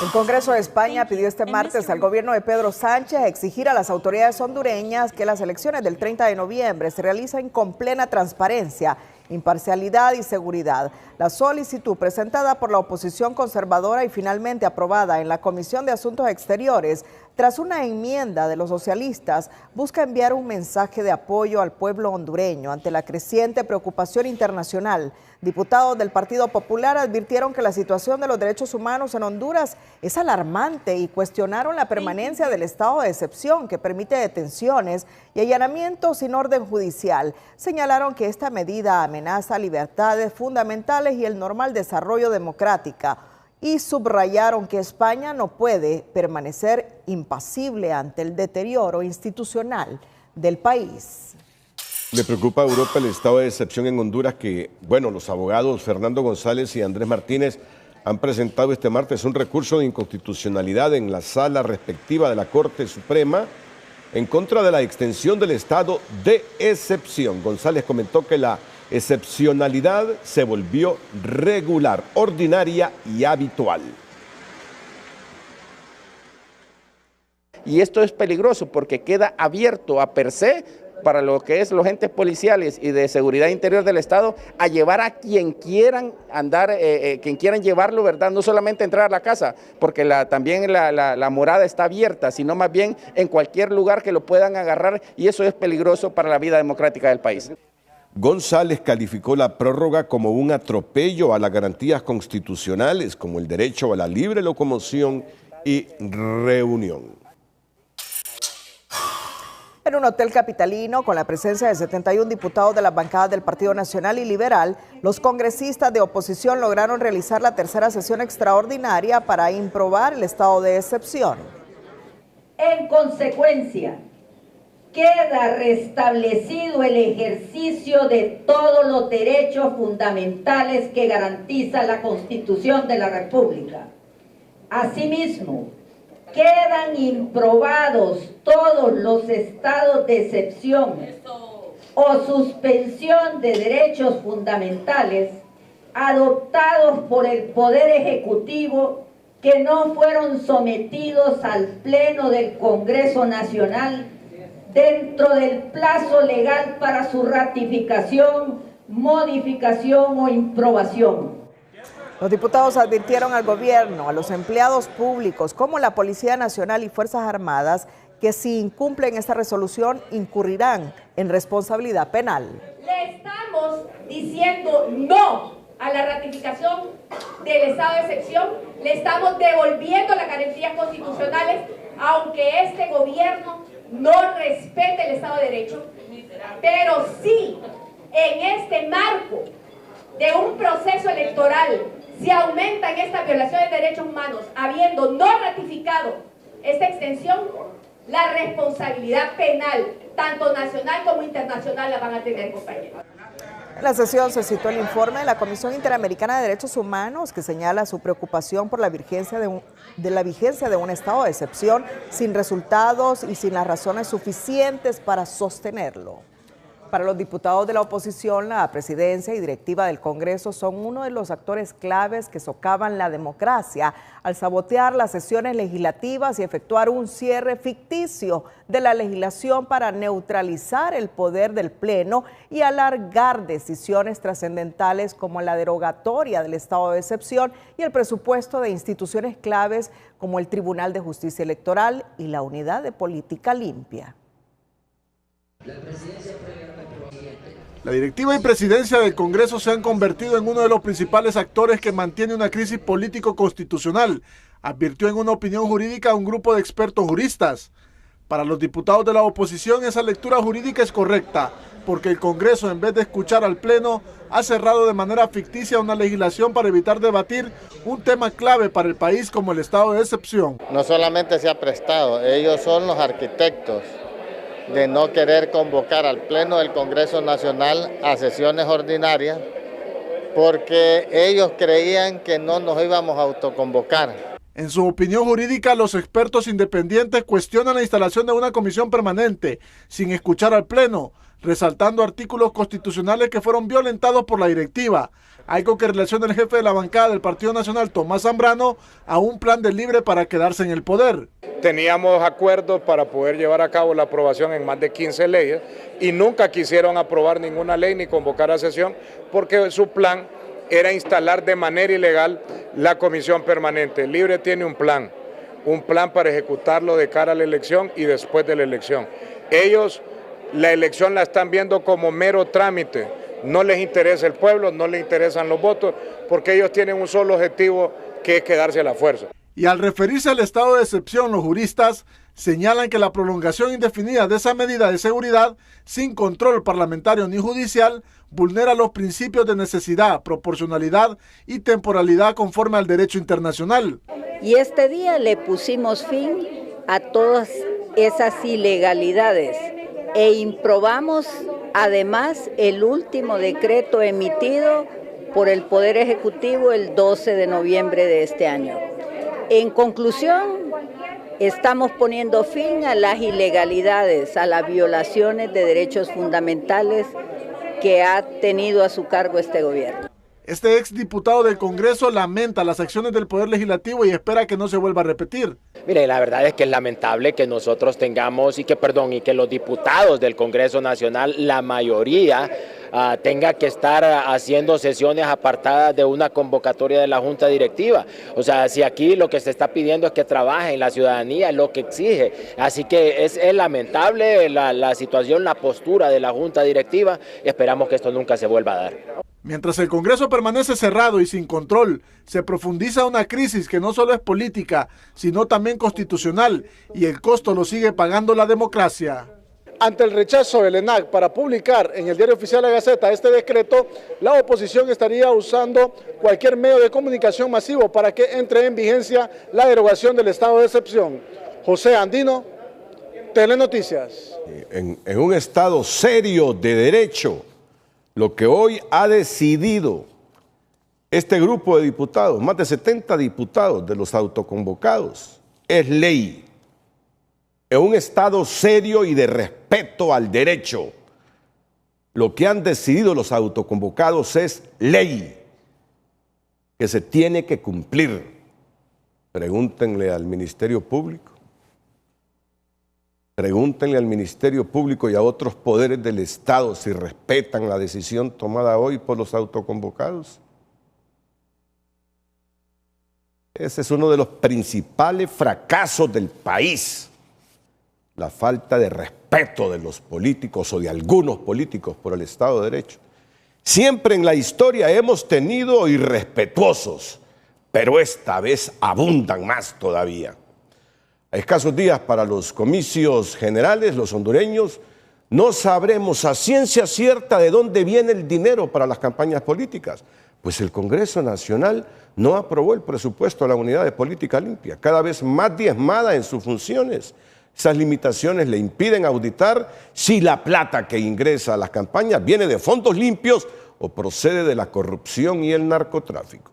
El Congreso de España pidió este martes al gobierno de Pedro Sánchez exigir a las autoridades hondureñas que las elecciones del 30 de noviembre se realicen con plena transparencia, imparcialidad y seguridad. La solicitud presentada por la oposición conservadora y finalmente aprobada en la Comisión de Asuntos Exteriores tras una enmienda de los socialistas busca enviar un mensaje de apoyo al pueblo hondureño ante la creciente preocupación internacional. Diputados del Partido Popular advirtieron que la situación de los derechos humanos en Honduras es alarmante y cuestionaron la permanencia del estado de excepción que permite detenciones y allanamientos sin orden judicial. Señalaron que esta medida amenaza libertades fundamentales y el normal desarrollo democrático y subrayaron que España no puede permanecer impasible ante el deterioro institucional del país. Le preocupa a Europa el estado de excepción en Honduras que, los abogados Fernando González y Andrés Martínez han presentado este martes un recurso de inconstitucionalidad en la sala respectiva de la Corte Suprema en contra de la extensión del estado de excepción. González comentó que la excepcionalidad se volvió regular, ordinaria y habitual. Y esto es peligroso porque queda abierto a per se para lo que es los entes policiales y de seguridad interior del Estado a llevar a quien quieran andar, quien quieran llevarlo, ¿verdad? No solamente entrar a la casa, porque también la morada está abierta, sino más bien en cualquier lugar que lo puedan agarrar y eso es peligroso para la vida democrática del país. González calificó la prórroga como un atropello a las garantías constitucionales, como el derecho a la libre locomoción y reunión. En un hotel capitalino, con la presencia de 71 diputados de las bancadas del Partido Nacional y Liberal, los congresistas de oposición lograron realizar la tercera sesión extraordinaria para improbar el estado de excepción. En consecuencia, queda restablecido el ejercicio de todos los derechos fundamentales que garantiza la Constitución de la República. Asimismo, quedan improbados todos los estados de excepción o suspensión de derechos fundamentales adoptados por el Poder Ejecutivo que no fueron sometidos al Pleno del Congreso Nacional dentro del plazo legal para su ratificación, modificación o improbación. Los diputados advirtieron al gobierno, a los empleados públicos como la Policía Nacional y Fuerzas Armadas que si incumplen esta resolución incurrirán en responsabilidad penal. Le estamos diciendo no a la ratificación del estado de excepción, le estamos devolviendo las garantías constitucionales, aunque este gobierno no respete el Estado de Derecho, pero sí en este marco de un proceso electoral se aumentan estas violaciones de derechos humanos, habiendo no ratificado esta extensión, la responsabilidad penal, tanto nacional como internacional, la van a tener, compañeros. En la sesión se citó el informe de la Comisión Interamericana de Derechos Humanos que señala su preocupación por la vigencia de un estado de excepción sin resultados y sin las razones suficientes para sostenerlo. Para los diputados de la oposición, la presidencia y directiva del Congreso son uno de los actores claves que socavan la democracia al sabotear las sesiones legislativas y efectuar un cierre ficticio de la legislación para neutralizar el poder del Pleno y alargar decisiones trascendentales como la derogatoria del estado de excepción y el presupuesto de instituciones claves como el Tribunal de Justicia Electoral y la Unidad de Política Limpia. La directiva y presidencia del Congreso se han convertido en uno de los principales actores que mantiene una crisis político-constitucional, advirtió en una opinión jurídica un grupo de expertos juristas. Para los diputados de la oposición esa lectura jurídica es correcta, porque el Congreso, en vez de escuchar al Pleno, ha cerrado de manera ficticia una legislación para evitar debatir un tema clave para el país como el estado de excepción. No solamente se ha prestado, ellos son los arquitectos de no querer convocar al Pleno del Congreso Nacional a sesiones ordinarias porque ellos creían que no nos íbamos a autoconvocar. En su opinión jurídica, los expertos independientes cuestionan la instalación de una comisión permanente sin escuchar al Pleno, resaltando artículos constitucionales que fueron violentados por la directiva, algo que relaciona el jefe de la bancada del Partido Nacional, Tomás Zambrano, a un plan de Libre para quedarse en el poder. Teníamos acuerdos para poder llevar a cabo la aprobación en más de 15 leyes y nunca quisieron aprobar ninguna ley ni convocar a sesión porque su plan era instalar de manera ilegal la comisión permanente. Libre tiene un plan para ejecutarlo de cara a la elección y después de la elección. Ellos la elección la están viendo como mero trámite, no les interesa el pueblo, no les interesan los votos, porque ellos tienen un solo objetivo que es quedarse a la fuerza. Y al referirse al estado de excepción, los juristas señalan que la prolongación indefinida de esa medida de seguridad, sin control parlamentario ni judicial, vulnera los principios de necesidad, proporcionalidad y temporalidad conforme al derecho internacional. Y este día le pusimos fin a todas esas ilegalidades e improbamos además el último decreto emitido por el Poder Ejecutivo el 12 de noviembre de este año. En conclusión, estamos poniendo fin a las ilegalidades, a las violaciones de derechos fundamentales que ha tenido a su cargo este gobierno. Este exdiputado del Congreso lamenta las acciones del Poder Legislativo y espera que no se vuelva a repetir. Mire, la verdad es que es lamentable que nosotros tengamos y que los diputados del Congreso Nacional, la mayoría, tenga que estar haciendo sesiones apartadas de una convocatoria de la Junta Directiva. O sea, si aquí lo que se está pidiendo es que trabajen, la ciudadanía es lo que exige. Así que es lamentable la situación, la postura de la Junta Directiva y esperamos que esto nunca se vuelva a dar. Mientras el Congreso permanece cerrado y sin control, se profundiza una crisis que no solo es política, sino también constitucional, y el costo lo sigue pagando la democracia. Ante el rechazo del ENAC para publicar en el Diario Oficial de la Gaceta este decreto, la oposición estaría usando cualquier medio de comunicación masivo para que entre en vigencia la derogación del estado de excepción. José Andino, Telenoticias. En un estado serio de derecho, lo que hoy ha decidido este grupo de diputados, más de 70 diputados de los autoconvocados, es ley. En un Estado serio y de respeto al derecho, lo que han decidido los autoconvocados es ley, que se tiene que cumplir. Pregúntenle al Ministerio Público. Pregúntenle al Ministerio Público y a otros poderes del Estado si respetan la decisión tomada hoy por los autoconvocados. Ese es uno de los principales fracasos del país, la falta de respeto de los políticos o de algunos políticos por el Estado de Derecho. Siempre en la historia hemos tenido irrespetuosos, pero esta vez abundan más todavía. A escasos días para los comicios generales, los hondureños no sabremos a ciencia cierta de dónde viene el dinero para las campañas políticas, pues el Congreso Nacional no aprobó el presupuesto a la Unidad de Política Limpia, cada vez más diezmada en sus funciones. Esas limitaciones le impiden auditar si la plata que ingresa a las campañas viene de fondos limpios o procede de la corrupción y el narcotráfico.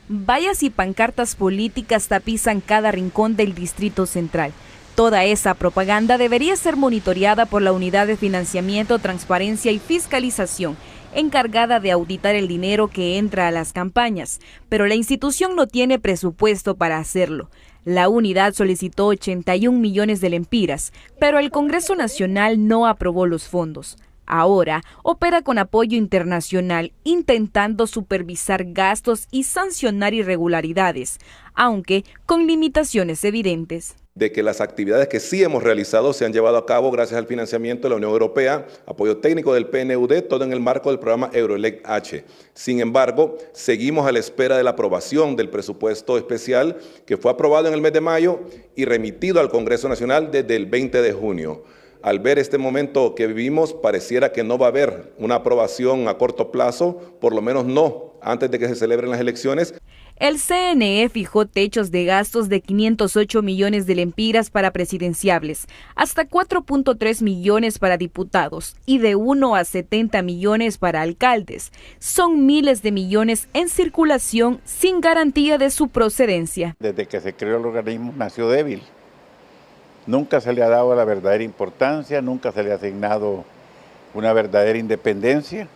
Vallas y pancartas políticas tapizan cada rincón del Distrito Central. Toda esa propaganda debería ser monitoreada por la Unidad de Financiamiento, Transparencia y Fiscalización, encargada de auditar el dinero que entra a las campañas, pero la institución no tiene presupuesto para hacerlo. La unidad solicitó 81 millones de lempiras, pero el Congreso Nacional no aprobó los fondos. Ahora opera con apoyo internacional, intentando supervisar gastos y sancionar irregularidades, aunque con limitaciones evidentes. De que las actividades que sí hemos realizado se han llevado a cabo gracias al financiamiento de la Unión Europea, apoyo técnico del PNUD, todo en el marco del programa Euroelect H. Sin embargo, seguimos a la espera de la aprobación del presupuesto especial que fue aprobado en el mes de mayo y remitido al Congreso Nacional desde el 20 de junio. Al ver este momento que vivimos, pareciera que no va a haber una aprobación a corto plazo, por lo menos no antes de que se celebren las elecciones. El CNE fijó techos de gastos de 508 millones de lempiras para presidenciables, hasta 4.3 millones para diputados y de 1 a 70 millones para alcaldes. Son miles de millones en circulación sin garantía de su procedencia. Desde que se creó el organismo nació débil. Nunca se le ha dado la verdadera importancia, nunca se le ha asignado una verdadera independencia.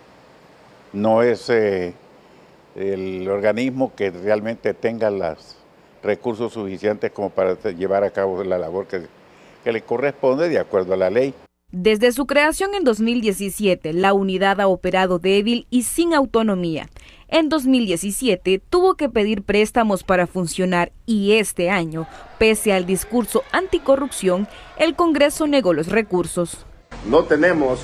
No es el organismo que realmente tenga los recursos suficientes como para llevar a cabo la labor que le corresponde de acuerdo a la ley. Desde su creación en 2017, la unidad ha operado débil y sin autonomía. En 2017 tuvo que pedir préstamos para funcionar y este año, pese al discurso anticorrupción, el Congreso negó los recursos. No tenemos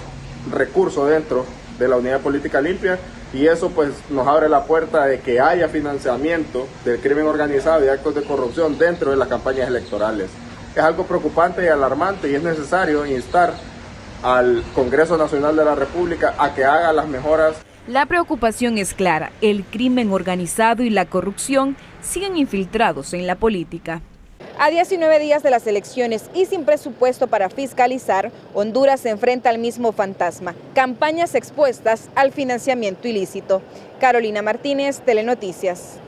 recursos dentro de la Unidad de Política Limpia y eso pues nos abre la puerta de que haya financiamiento del crimen organizado y actos de corrupción dentro de las campañas electorales. Es algo preocupante y alarmante y es necesario instar al Congreso Nacional de la República a que haga las mejoras. La preocupación es clara, el crimen organizado y la corrupción siguen infiltrados en la política. A 19 días de las elecciones y sin presupuesto para fiscalizar, Honduras se enfrenta al mismo fantasma, campañas expuestas al financiamiento ilícito. Carolina Martínez, Telenoticias.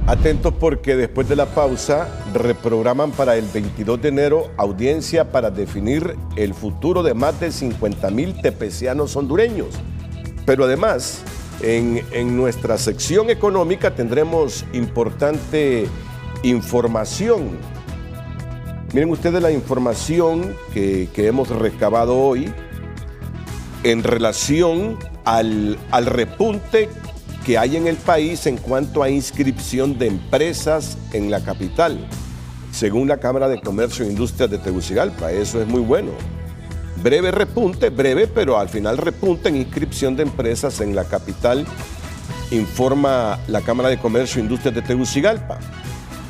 Atentos porque después de la pausa reprograman para el 22 de enero audiencia para definir el futuro de más de 50,000 tepecianos hondureños. Pero además, en nuestra sección económica tendremos importante información. Miren ustedes la información que hemos recabado hoy en relación al repunte que hay en el país en cuanto a inscripción de empresas en la capital, según la Cámara de Comercio e Industrias de Tegucigalpa. Eso es muy bueno. Breve repunte, breve, pero al final repunte en inscripción de empresas en la capital, informa la Cámara de Comercio e Industrias de Tegucigalpa.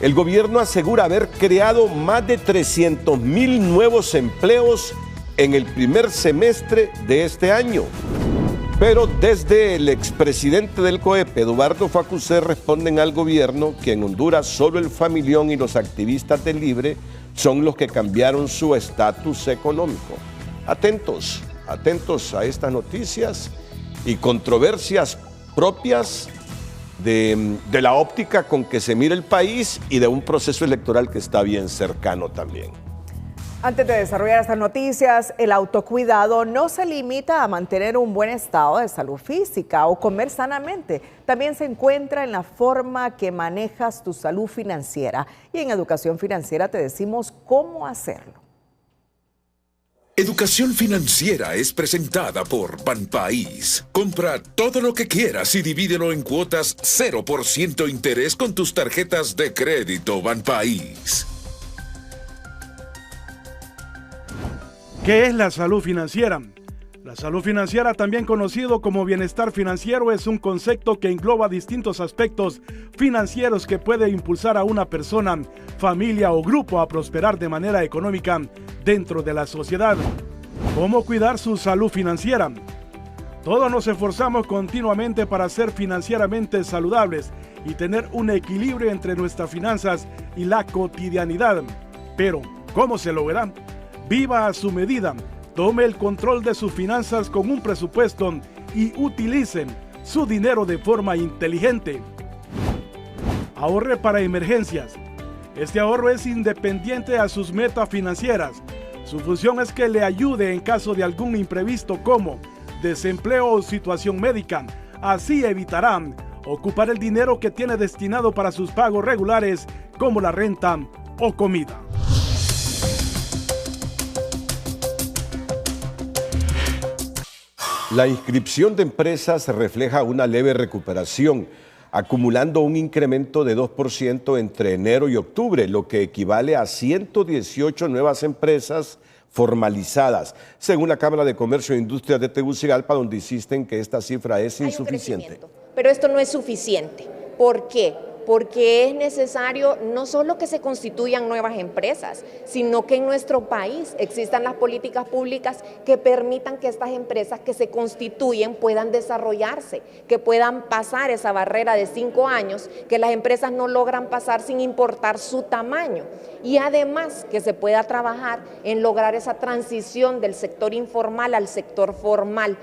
El gobierno asegura haber creado más de 300,000 nuevos empleos en el primer semestre de este año. Pero desde el expresidente del COEP, Eduardo Facusé, responden al gobierno que en Honduras solo el familión y los activistas del Libre son los que cambiaron su estatus económico. Atentos, atentos a estas noticias y controversias propias de la óptica con que se mira el país y de un proceso electoral que está bien cercano también. Antes de desarrollar estas noticias, el autocuidado no se limita a mantener un buen estado de salud física o comer sanamente. También se encuentra en la forma que manejas tu salud financiera. Y en Educación Financiera te decimos cómo hacerlo. Educación Financiera es presentada por Banpaís. Compra todo lo que quieras y divídelo en cuotas 0% interés con tus tarjetas de crédito Banpaís. ¿Qué es la salud financiera? La salud financiera, también conocido como bienestar financiero, es un concepto que engloba distintos aspectos financieros que puede impulsar a una persona, familia o grupo a prosperar de manera económica dentro de la sociedad. ¿Cómo cuidar su salud financiera? Todos nos esforzamos continuamente para ser financieramente saludables y tener un equilibrio entre nuestras finanzas y la cotidianidad. Pero, ¿cómo se logra? Viva a su medida, tome el control de sus finanzas con un presupuesto y utilicen su dinero de forma inteligente. Ahorre para emergencias. Este ahorro es independiente a sus metas financieras. Su función es que le ayude en caso de algún imprevisto como desempleo o situación médica. Así evitarán ocupar el dinero que tiene destinado para sus pagos regulares como la renta o comida. La inscripción de empresas refleja una leve recuperación, acumulando un incremento de 2% entre enero y octubre, lo que equivale a 118 nuevas empresas formalizadas, según la Cámara de Comercio e Industria de Tegucigalpa, donde insisten que esta cifra es insuficiente. Pero esto no es suficiente. ¿Por qué? Porque es necesario no solo que se constituyan nuevas empresas, sino que en nuestro país existan las políticas públicas que permitan que estas empresas que se constituyen puedan desarrollarse, que puedan pasar esa barrera de 5 años, que las empresas no logran pasar sin importar su tamaño. Y además que se pueda trabajar en lograr esa transición del sector informal al sector formal.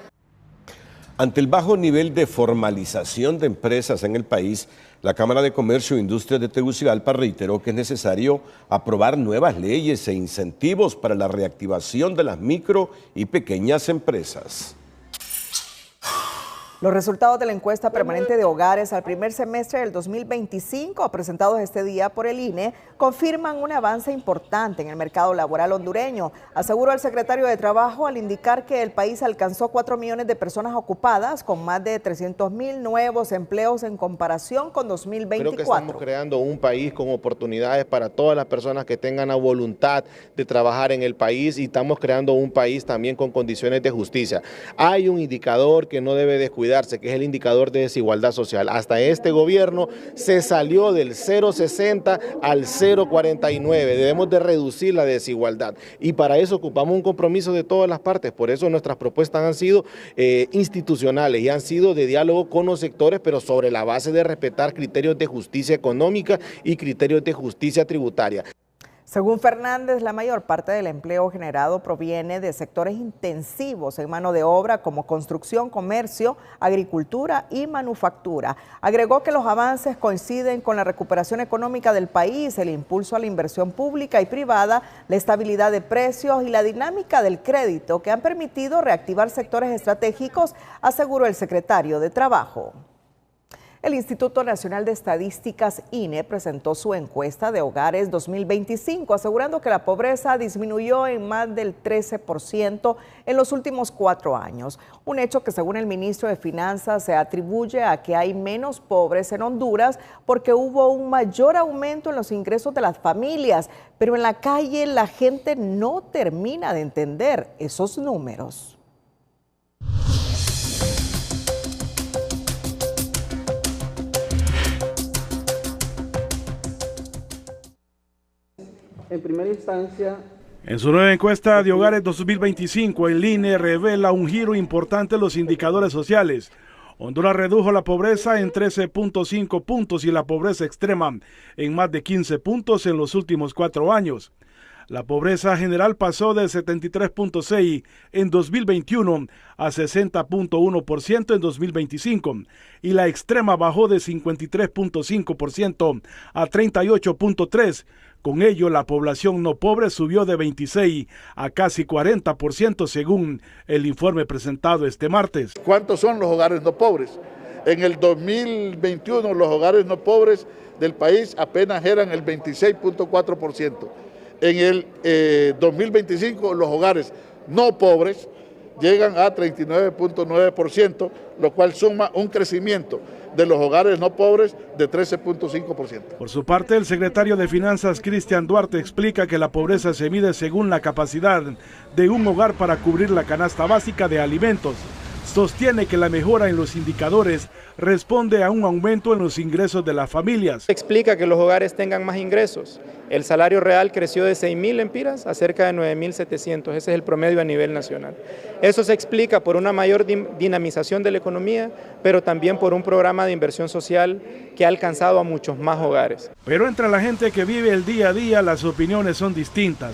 Ante el bajo nivel de formalización de empresas en el país, la Cámara de Comercio e Industria de Tegucigalpa reiteró que es necesario aprobar nuevas leyes e incentivos para la reactivación de las micro y pequeñas empresas. Los resultados de la encuesta permanente de hogares al primer semestre del 2025, presentados este día por el INE, confirman un avance importante en el mercado laboral hondureño, aseguró el secretario de Trabajo al indicar que el país alcanzó 4 millones de personas ocupadas, con más de 300,000 nuevos empleos en comparación con 2024. Creo que estamos creando un país con oportunidades para todas las personas que tengan la voluntad de trabajar en el país, y estamos creando un país también con condiciones de justicia. Hay un indicador que no debe descuidar, que es el indicador de desigualdad social. Hasta este gobierno se salió del 0,60 al 0,49. Debemos de reducir la desigualdad y para eso ocupamos un compromiso de todas las partes. Por eso nuestras propuestas han sido institucionales y han sido de diálogo con los sectores, pero sobre la base de respetar criterios de justicia económica y criterios de justicia tributaria. Según Fernández, la mayor parte del empleo generado proviene de sectores intensivos en mano de obra como construcción, comercio, agricultura y manufactura. Agregó que los avances coinciden con la recuperación económica del país, el impulso a la inversión pública y privada, la estabilidad de precios y la dinámica del crédito que han permitido reactivar sectores estratégicos, aseguró el secretario de Trabajo. El Instituto Nacional de Estadísticas, INE, presentó su encuesta de hogares 2025, asegurando que la pobreza disminuyó en más del 13% en los últimos 4 años. Un hecho que, según el ministro de Finanzas, se atribuye a que hay menos pobres en Honduras porque hubo un mayor aumento en los ingresos de las familias, pero en la calle la gente no termina de entender esos números. En primera instancia, en su nueva encuesta de hogares 2025, el INE revela un giro importante en los indicadores sociales. Honduras redujo la pobreza en 13.5 puntos y la pobreza extrema en más de 15 puntos en los últimos 4 años. La pobreza general pasó de 73.6 en 2021 a 60.1% en 2025 y la extrema bajó de 53.5% a 38.3%. Con ello, la población no pobre subió de 26 a casi 40% según el informe presentado este martes. ¿Cuántos son los hogares no pobres? En el 2021 los hogares no pobres del país apenas eran el 26.4%. En el 2025 los hogares no pobres llegan a 39.9%, lo cual suma un crecimiento de los hogares no pobres de 13.5%. Por su parte, el secretario de Finanzas, Cristian Duarte, explica que la pobreza se mide según la capacidad de un hogar para cubrir la canasta básica de alimentos. Sostiene que la mejora en los indicadores responde a un aumento en los ingresos de las familias. Explica que los hogares tengan más ingresos. El salario real creció de 6.000 lempiras a cerca de 9.700. Ese es el promedio a nivel nacional. Eso se explica por una mayor dinamización de la economía, pero también por un programa de inversión social que ha alcanzado a muchos más hogares. Pero entre la gente que vive el día a día, las opiniones son distintas.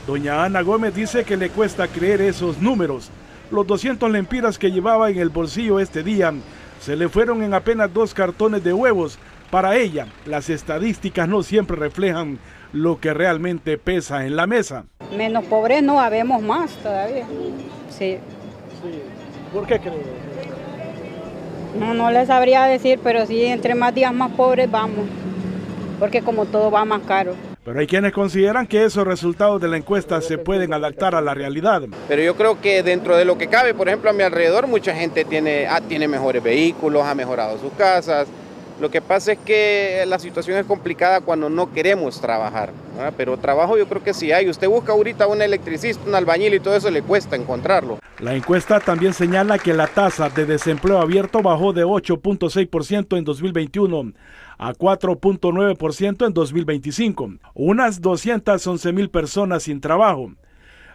Doña Ana Gómez dice que le cuesta creer esos números. Los 200 lempiras que llevaba en el bolsillo este día se le fueron en apenas 2 cartones de huevos. Para ella, las estadísticas no siempre reflejan lo que realmente pesa en la mesa. Menos pobres no, habemos más todavía. Sí. ¿Por qué cree? No les sabría decir, pero sí, entre más días más pobres vamos, porque como todo va más caro. Pero hay quienes consideran que esos resultados de la encuesta se pueden adaptar a la realidad. Pero yo creo que dentro de lo que cabe, por ejemplo, a mi alrededor mucha gente tiene mejores vehículos, ha mejorado sus casas. Lo que pasa es que la situación es complicada cuando no queremos trabajar, ¿verdad? Pero trabajo yo creo que sí hay. Usted busca ahorita un electricista, un albañil y todo eso le cuesta encontrarlo. La encuesta también señala que la tasa de desempleo abierto bajó de 8.6% en 2021 a 4.9% en 2025. Unas 211,000 personas sin trabajo.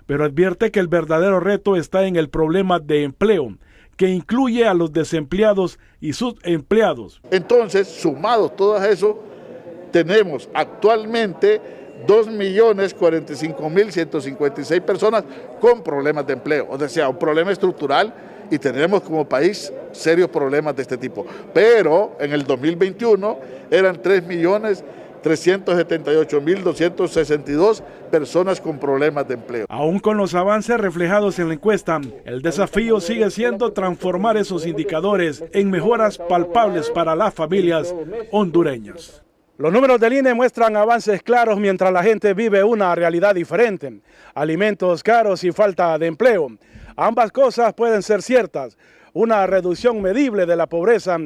Pero advierte que el verdadero reto está en el problema de empleo, que incluye a los desempleados y sus empleados. Entonces, sumados todo eso, tenemos actualmente 2.045.156 personas con problemas de empleo, o sea, un problema estructural, y tenemos como país serios problemas de este tipo. Pero en el 2021 eran 3.378.262 personas con problemas de empleo. Aún con los avances reflejados en la encuesta, el desafío sigue siendo transformar esos indicadores en mejoras palpables para las familias hondureñas. Los números del INE muestran avances claros mientras la gente vive una realidad diferente. Alimentos caros y falta de empleo. Ambas cosas pueden ser ciertas. Una reducción medible de la pobreza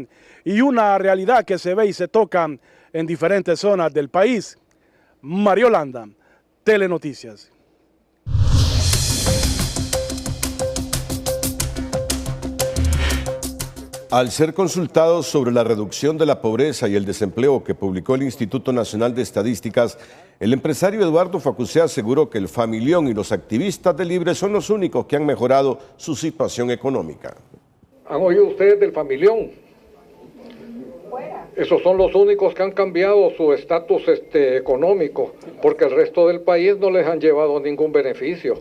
y una realidad que se ve y se toca en diferentes zonas del país. Mario Landa, Telenoticias. Al ser consultados sobre la reducción de la pobreza y el desempleo que publicó el Instituto Nacional de Estadísticas, el empresario Eduardo Facusé aseguró que el familión y los activistas de Libre son los únicos que han mejorado su situación económica. ¿Han oído ustedes del familión? Esos son los únicos que han cambiado su estatus económico, porque el resto del país no les han llevado ningún beneficio.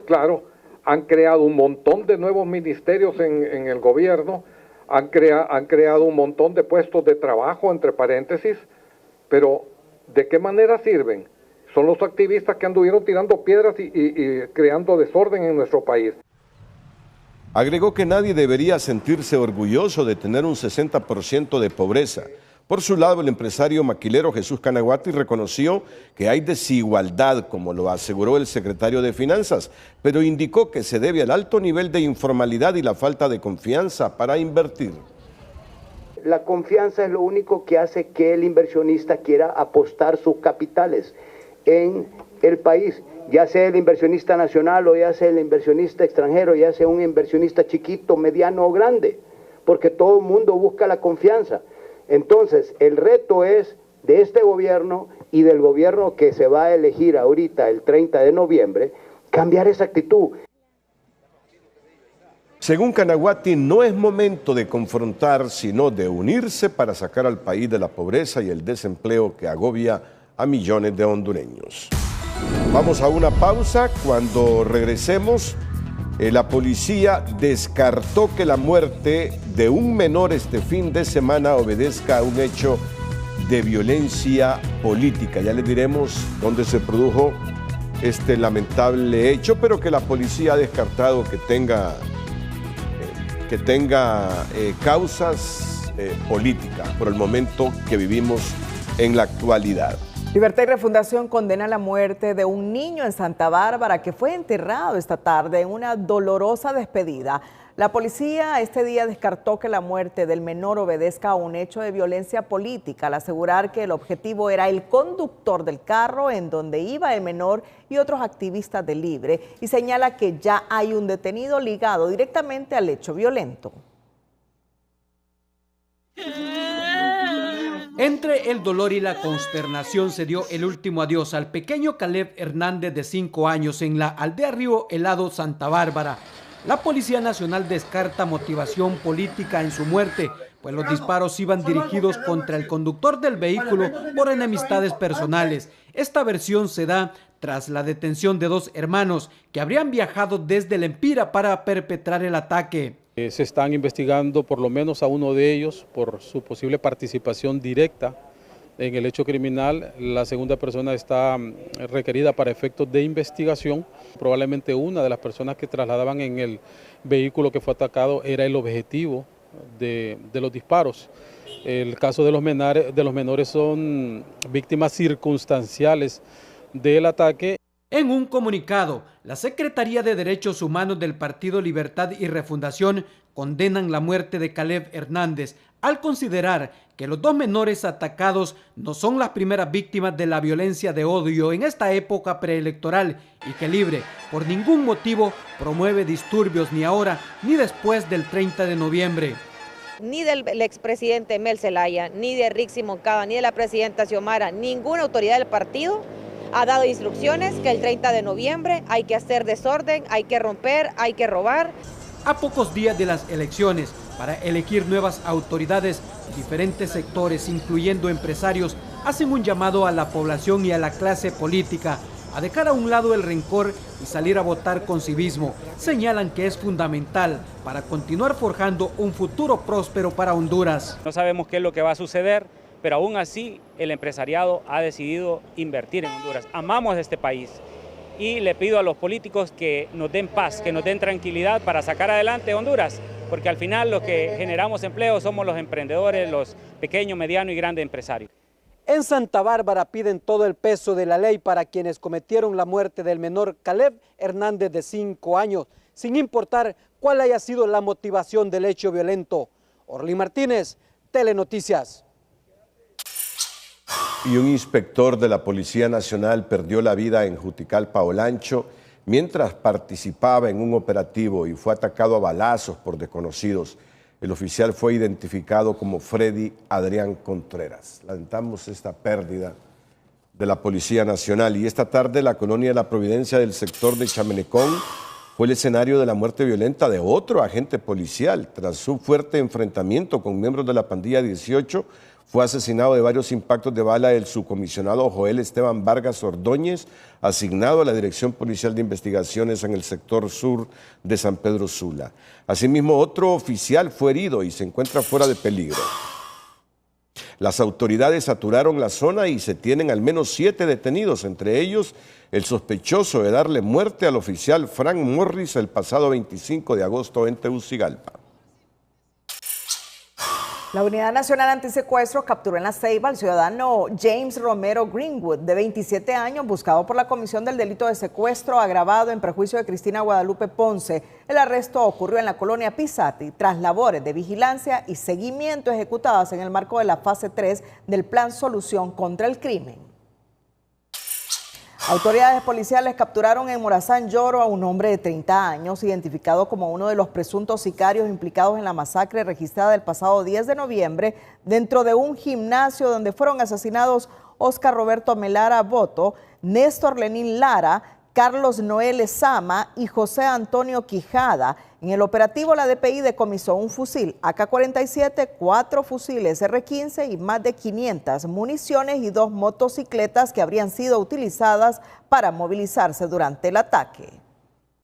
Claro, han creado un montón de nuevos ministerios en el gobierno, han creado un montón de puestos de trabajo, entre paréntesis, pero ¿de qué manera sirven? Son los activistas que anduvieron tirando piedras y creando desorden en nuestro país. Agregó que nadie debería sentirse orgulloso de tener un 60% de pobreza. Por su lado, el empresario maquilero Jesús Canaguati reconoció que hay desigualdad, como lo aseguró el secretario de Finanzas, pero indicó que se debe al alto nivel de informalidad y la falta de confianza para invertir. La confianza es lo único que hace que el inversionista quiera apostar sus capitales en el país, ya sea el inversionista nacional o ya sea el inversionista extranjero, ya sea un inversionista chiquito, mediano o grande, porque todo el mundo busca la confianza. Entonces, el reto es de este gobierno y del gobierno que se va a elegir ahorita el 30 de noviembre, cambiar esa actitud. Según Canaguati, no es momento de confrontar, sino de unirse para sacar al país de la pobreza y el desempleo que agobia a millones de hondureños. Vamos a una pausa. Cuando regresemos, la policía descartó que la muerte de un menor este fin de semana obedezca a un hecho de violencia política. Ya les diremos dónde se produjo este lamentable hecho, pero que la policía ha descartado que tenga causas políticas por el momento que vivimos en la actualidad. Libertad y Refundación condena la muerte de un niño en Santa Bárbara que fue enterrado esta tarde en una dolorosa despedida. La policía este día descartó que la muerte del menor obedezca a un hecho de violencia política al asegurar que el objetivo era el conductor del carro en donde iba el menor y otros activistas de Libre, y señala que ya hay un detenido ligado directamente al hecho violento. Entre el dolor y la consternación se dio el último adiós al pequeño Caleb Hernández de 5 años en la aldea Río Helado, Santa Bárbara. La Policía Nacional descarta motivación política en su muerte, pues los disparos iban dirigidos contra el conductor del vehículo por enemistades personales. Esta versión se da tras la detención de 2 hermanos que habrían viajado desde el Empira para perpetrar el ataque. Se están investigando por lo menos a uno de ellos por su posible participación directa en el hecho criminal. La segunda persona está requerida para efectos de investigación. Probablemente una de las personas que trasladaban en el vehículo que fue atacado era el objetivo de los disparos. El caso de los menores son víctimas circunstanciales del ataque. En un comunicado, la Secretaría de Derechos Humanos del Partido Libertad y Refundación condenan la muerte de Caleb Hernández al considerar que los 2 menores atacados no son las primeras víctimas de la violencia de odio en esta época preelectoral y que Libre por ningún motivo promueve disturbios ni ahora ni después del 30 de noviembre. Ni del expresidente Mel Zelaya, ni de Rixi Moncada, ni de la presidenta Xiomara, ninguna autoridad del partido ha dado instrucciones que el 30 de noviembre hay que hacer desorden, hay que romper, hay que robar. A pocos días de las elecciones, para elegir nuevas autoridades, diferentes sectores, incluyendo empresarios, hacen un llamado a la población y a la clase política a dejar a un lado el rencor y salir a votar con civismo. Señalan que es fundamental para continuar forjando un futuro próspero para Honduras. No sabemos qué es lo que va a suceder, pero aún así el empresariado ha decidido invertir en Honduras. Amamos este país y le pido a los políticos que nos den paz, que nos den tranquilidad para sacar adelante Honduras, porque al final los que generamos empleo somos los emprendedores, los pequeños, medianos y grandes empresarios. En Santa Bárbara piden todo el peso de la ley para quienes cometieron la muerte del menor Caleb Hernández de 5 años, sin importar cuál haya sido la motivación del hecho violento. Orly Martínez, Telenoticias. Y un inspector de la Policía Nacional perdió la vida en Juticalpa, Olancho, mientras participaba en un operativo y fue atacado a balazos por desconocidos. El oficial fue identificado como Freddy Adrián Contreras. Lamentamos esta pérdida de la Policía Nacional. Y esta tarde la colonia de la Providencia del sector de Chamenecón fue el escenario de la muerte violenta de otro agente policial. Tras un fuerte enfrentamiento con miembros de la pandilla 18, fue asesinado de varios impactos de bala el subcomisionado Joel Esteban Vargas Ordóñez, asignado a la Dirección Policial de Investigaciones en el sector sur de San Pedro Sula. Asimismo, otro oficial fue herido y se encuentra fuera de peligro. Las autoridades saturaron la zona y se tienen al menos 7 detenidos, entre ellos el sospechoso de darle muerte al oficial Frank Morris el pasado 25 de agosto en Tegucigalpa. La Unidad Nacional Antisecuestros capturó en La Ceiba al ciudadano James Romero Greenwood, de 27 años, buscado por la comisión del delito de secuestro agravado en perjuicio de Cristina Guadalupe Ponce. El arresto ocurrió en la colonia Pisati tras labores de vigilancia y seguimiento ejecutadas en el marco de la fase 3 del Plan Solución contra el Crimen. Autoridades policiales capturaron en Morazán Lloro a un hombre de 30 años, identificado como uno de los presuntos sicarios implicados en la masacre registrada el pasado 10 de noviembre dentro de un gimnasio donde fueron asesinados Oscar Roberto Melara Boto, Néstor Lenín Lara, Carlos Noel Ezama y José Antonio Quijada. En el operativo, la DPI decomisó un fusil AK-47, 4 fusiles R-15 y más de 500 municiones y 2 motocicletas que habrían sido utilizadas para movilizarse durante el ataque.